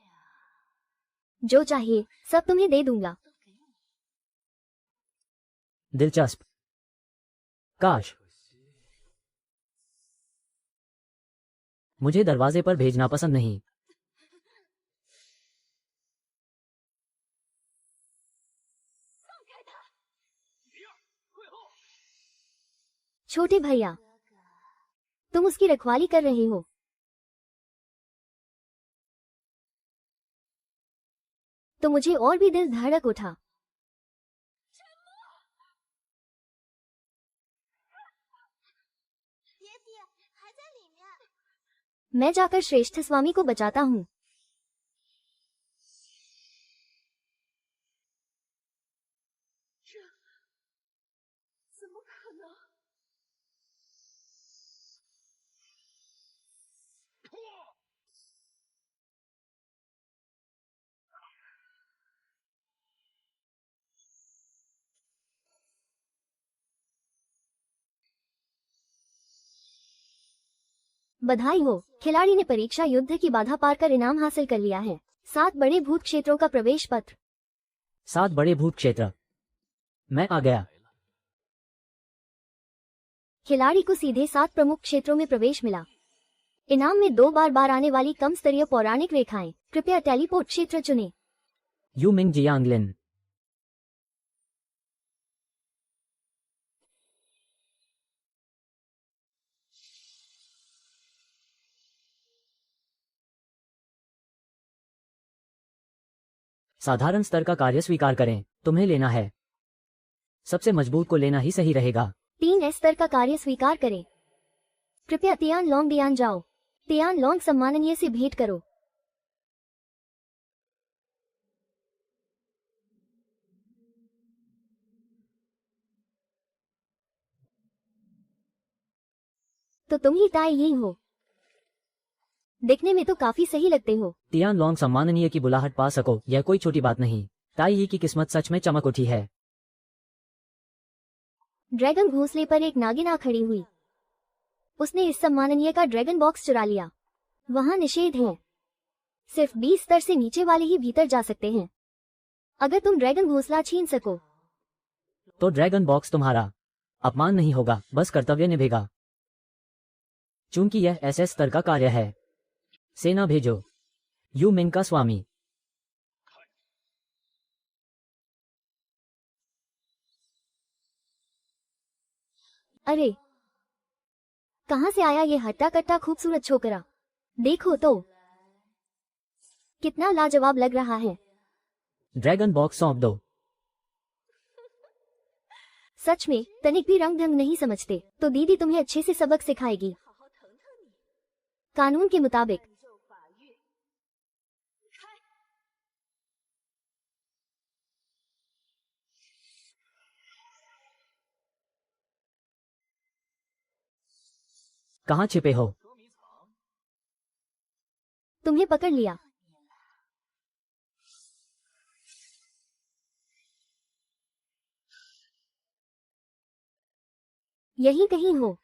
जो चाहिए सब तुम्हें दे दूंगा। दिलचस्प। काश। मुझे दरवाजे पर भेजना पसंद नहीं। छोटे भैया, तुम उसकी रखवाली कर रहे हो। तो मुझे और भी दिल धड़क उठा। मैं जाकर श्रेष्ठ स्वामी को बचाता हूँ। बधाई हो, खिलाड़ी ने परीक्षा युद्ध की बाधा पार कर इनाम हासिल कर लिया है। 7 बड़े भूत क्षेत्रों का प्रवेश पत्र। 7 बड़े भूत क्षेत्र। मैं आ गया। खिलाड़ी को सीधे 7 प्रमुख क्षेत्रों में प्रवेश मिला। इनाम में 2 बार आने वाली कम स्तरीय पौराणिक रेखाएं। कृपया टेलीपोर्ट क्षेत्र चुनें। Yu Ming Jianglin. साधारण स्तर का कार्य स्वीकार करें। तुम्हें लेना है। सबसे मजबूत को लेना ही सही रहेगा। 3S स्तर का कार्य स्वीकार करें। कृपया तियान लोंग डियान जाओ। तियान लोंग सम्माननीय से भेंट करो। तो तुम ही ताई ही हो। दिखने में तो काफी सही लगते हो। तियान लोंग सम्माननीय की बुलाहट पा सको, यह कोई छोटी बात नहीं। ताई ही की किस्मत सच में चमक उठी है। ड्रैगन घोंसले पर एक नागिन आ खड़ी हुई। उसने इस सम्माननीय का ड्रैगन बॉक्स चुरा लिया। वहाँ निषेध है। सिर्फ 20 स्तर से नीचे वाले ही भीतर जा सकते हैं। अगर तुम ड्रैगन घोंसला छीन सको तो ड्रैगन बॉक्स तुम्हारा। अपमान नहीं होगा, बस कर्तव्य निभेगा। चूंकि यह SS स्तर का कार्य है। सेना भेजो। यू मिंग का स्वामी। अरे, कहाँ से आया ये हट्टा कट्टा खूबसूरत छोकरा? देखो तो कितना लाजवाब लग रहा है। ड्रैगन बॉक्स सौंप दो। सच में तनिक भी रंग ढंग नहीं समझते तो दीदी तुम्हें अच्छे से सबक सिखाएगी। कानून के मुताबिक। कहाँ छिपे हो? तुम्हें पकड़ लिया। यहीं कहीं हो।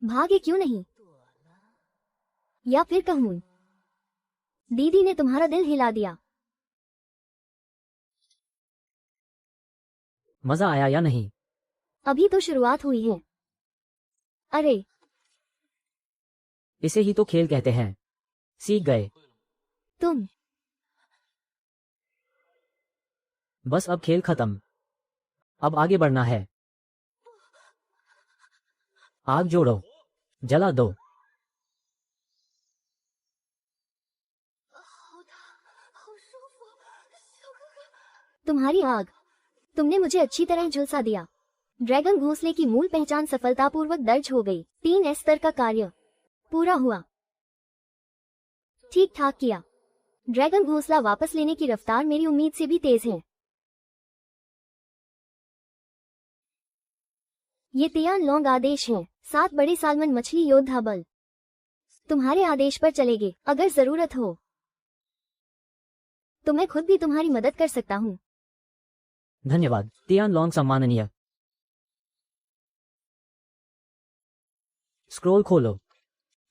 भागे क्यों नहीं? या फिर कहूं, दीदी ने तुम्हारा दिल हिला दिया। मजा आया या नहीं? अभी तो शुरुआत हुई है। अरे, इसे ही तो खेल कहते हैं। सीख गए। तुम। बस अब खेल खत्म। अब आगे बढ़ना है। आग जोड़ो। जला दो। तुम्हारी आग। तुमने मुझे अच्छी तरह झुलसा दिया। ड्रैगन घोंसले की मूल पहचान सफलतापूर्वक दर्ज हो गई। 3S स्तर का कार्य पूरा हुआ। ठीक ठाक किया। ड्रैगन घोंसला वापस लेने की रफ्तार मेरी उम्मीद से भी तेज है। ये तियान लोंग आदेश है। 7 बड़े सालमन मछली योद्धा बल तुम्हारे आदेश पर चलेंगे। अगर जरूरत हो तो मैं खुद भी तुम्हारी मदद कर सकता हूँ। धन्यवाद तियान लोंग सम्माननीय। स्क्रॉल खोलो।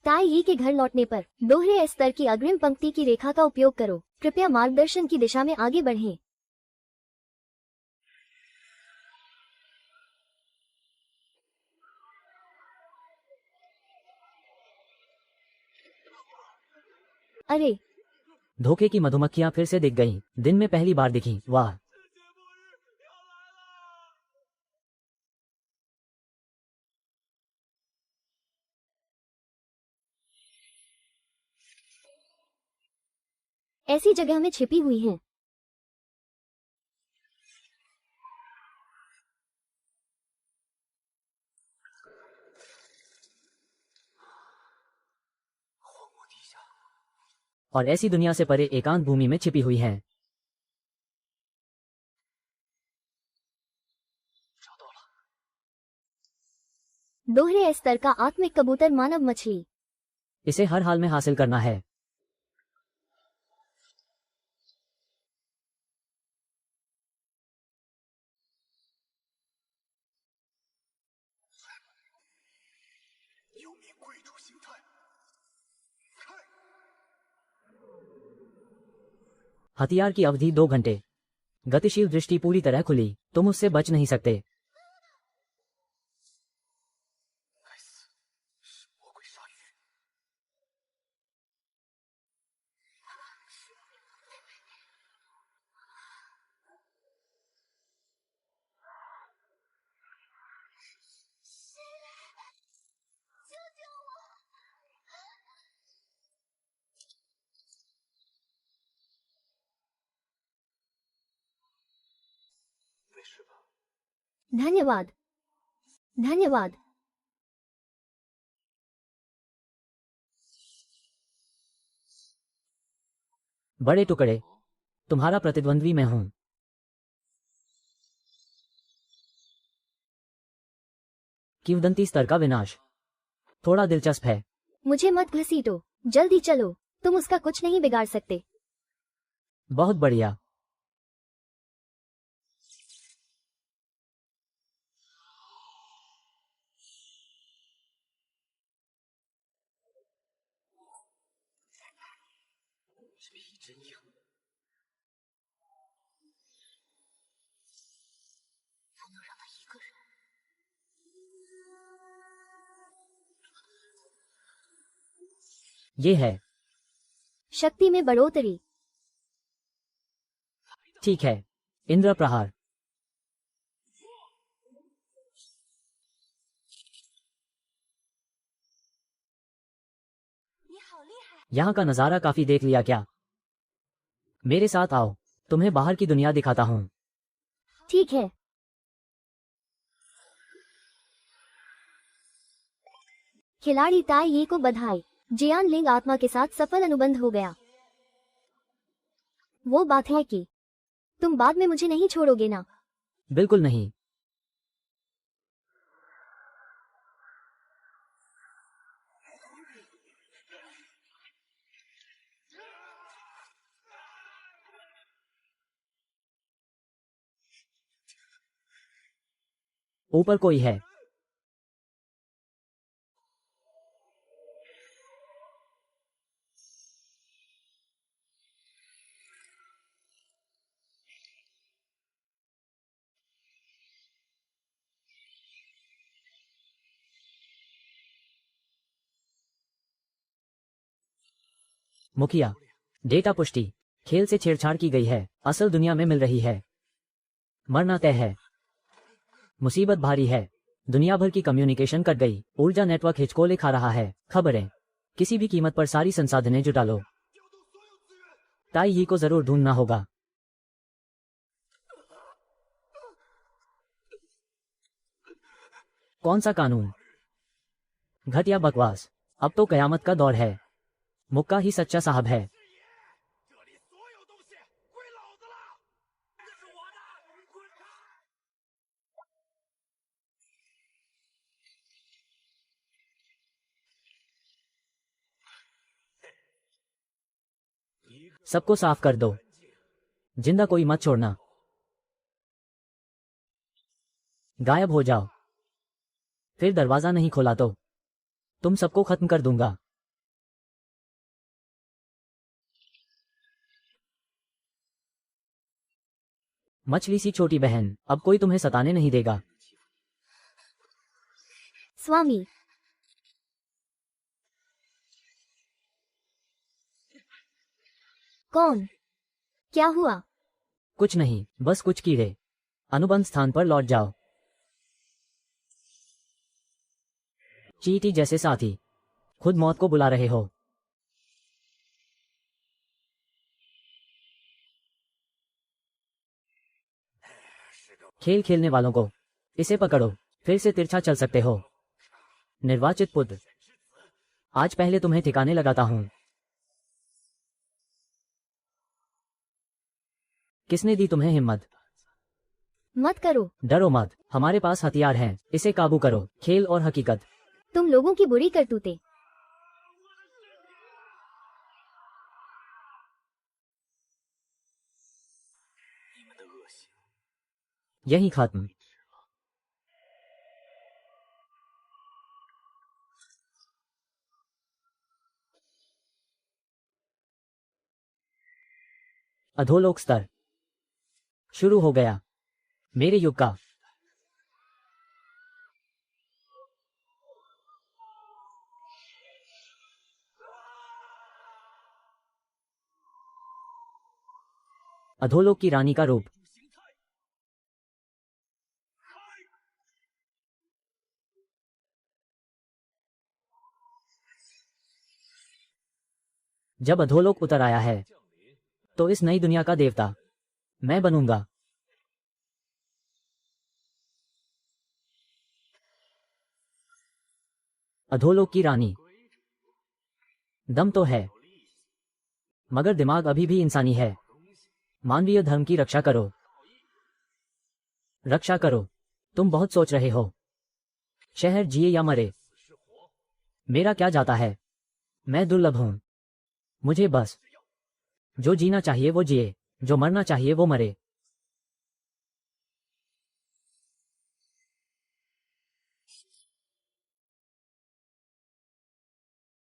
ताई यी के घर लौटने पर दोहरे स्तर की अग्रिम पंक्ति की रेखा का उपयोग करो। कृपया मार्गदर्शन की दिशा में आगे बढ़ें। अरे धोखे की मधुमक्खियां फिर से दिख गईं। दिन में पहली बार दिखी। वाह। ऐसी जगह में छिपी हुई हैं। और ऐसी दुनिया से परे एकांत भूमि में छिपी हुई हैं। दोहरे स्तर का आत्मिक कबूतर मानव मछली। इसे हर हाल में हासिल करना है। हथियार की अवधि 2 घंटे। गतिशील दृष्टि पूरी तरह खुली। तुम उससे बच नहीं सकते। धन्यवाद। धन्यवाद। बड़े टुकड़े। तुम्हारा प्रतिद्वंद्वी मैं हूं। किंवदंती स्तर का विनाश थोड़ा दिलचस्प है। मुझे मत घसीटो। जल्दी चलो। तुम उसका कुछ नहीं बिगाड़ सकते। बहुत बढ़िया। ये है। शक्ति में बढ़ोतरी। ठीक है। इंद्र प्रहार। यहाँ का नजारा काफी देख लिया क्या? मेरे साथ आओ। तुम्हें बाहर की दुनिया दिखाता हूँ। ठीक है। खिलाड़ी ताई ये को बधाई। जियान लिंग आत्मा के साथ सफल अनुबंध हो गया। वो बात है कि तुम बाद में मुझे नहीं छोड़ोगे ना? बिल्कुल नहीं। ऊपर कोई है। मुखिया। डेटा पुष्टि। खेल से छेड़छाड़ की गई है। असल दुनिया में मिल रही है। मरना तय है। मुसीबत भारी है। दुनिया भर की कम्युनिकेशन कट गई। ऊर्जा नेटवर्क हिचकोले खा रहा है। खबरें। किसी भी कीमत पर सारी संसाधनें जुटा लो। ताई ही को जरूर ढूंढना होगा। कौन सा कानून? घटिया बकवास। अब तो कयामत का दौर है। मुक्का ही सच्चा साहब है। सबको साफ कर दो, जिंदा कोई मत छोड़ना। गायब हो जाओ। फिर दरवाजा नहीं खोला तो तुम सबको खत्म कर दूंगा। मछली सी छोटी बहन, अब कोई तुम्हें सताने नहीं देगा। स्वामी, कौन? क्या हुआ? कुछ नहीं, बस कुछ कीड़े। अनुबंध स्थान पर लौट जाओ। चींटी जैसे साथी खुद मौत को बुला रहे हो। खेल खेलने वालों को इसे पकड़ो, फिर से तिरछा चल सकते हो। निर्वाचित पुत्र, आज पहले तुम्हें ठिकाने लगाता हूं। किसने दी तुम्हें हिम्मत? मत करो। डरो मत, हमारे पास हथियार हैं, इसे काबू करो। खेल और हकीकत। तुम लोगों की बुरी करतूतें। यही खत्म। अधोलोक स्तर शुरू हो गया। मेरे युग का। अधोलोक की रानी का रूप। जब अधोलोक उतर आया है तो इस नई दुनिया का देवता मैं बनूंगा। अधोलोक की रानी। दम तो है, मगर दिमाग अभी भी इंसानी है। मानवीय धर्म की रक्षा करो, रक्षा करो। तुम बहुत सोच रहे हो, शहर जिए या मरे, मेरा क्या जाता है। मैं दुर्लभ हूं। मुझे बस जो जीना चाहिए वो जिए, जो मरना चाहिए वो मरे।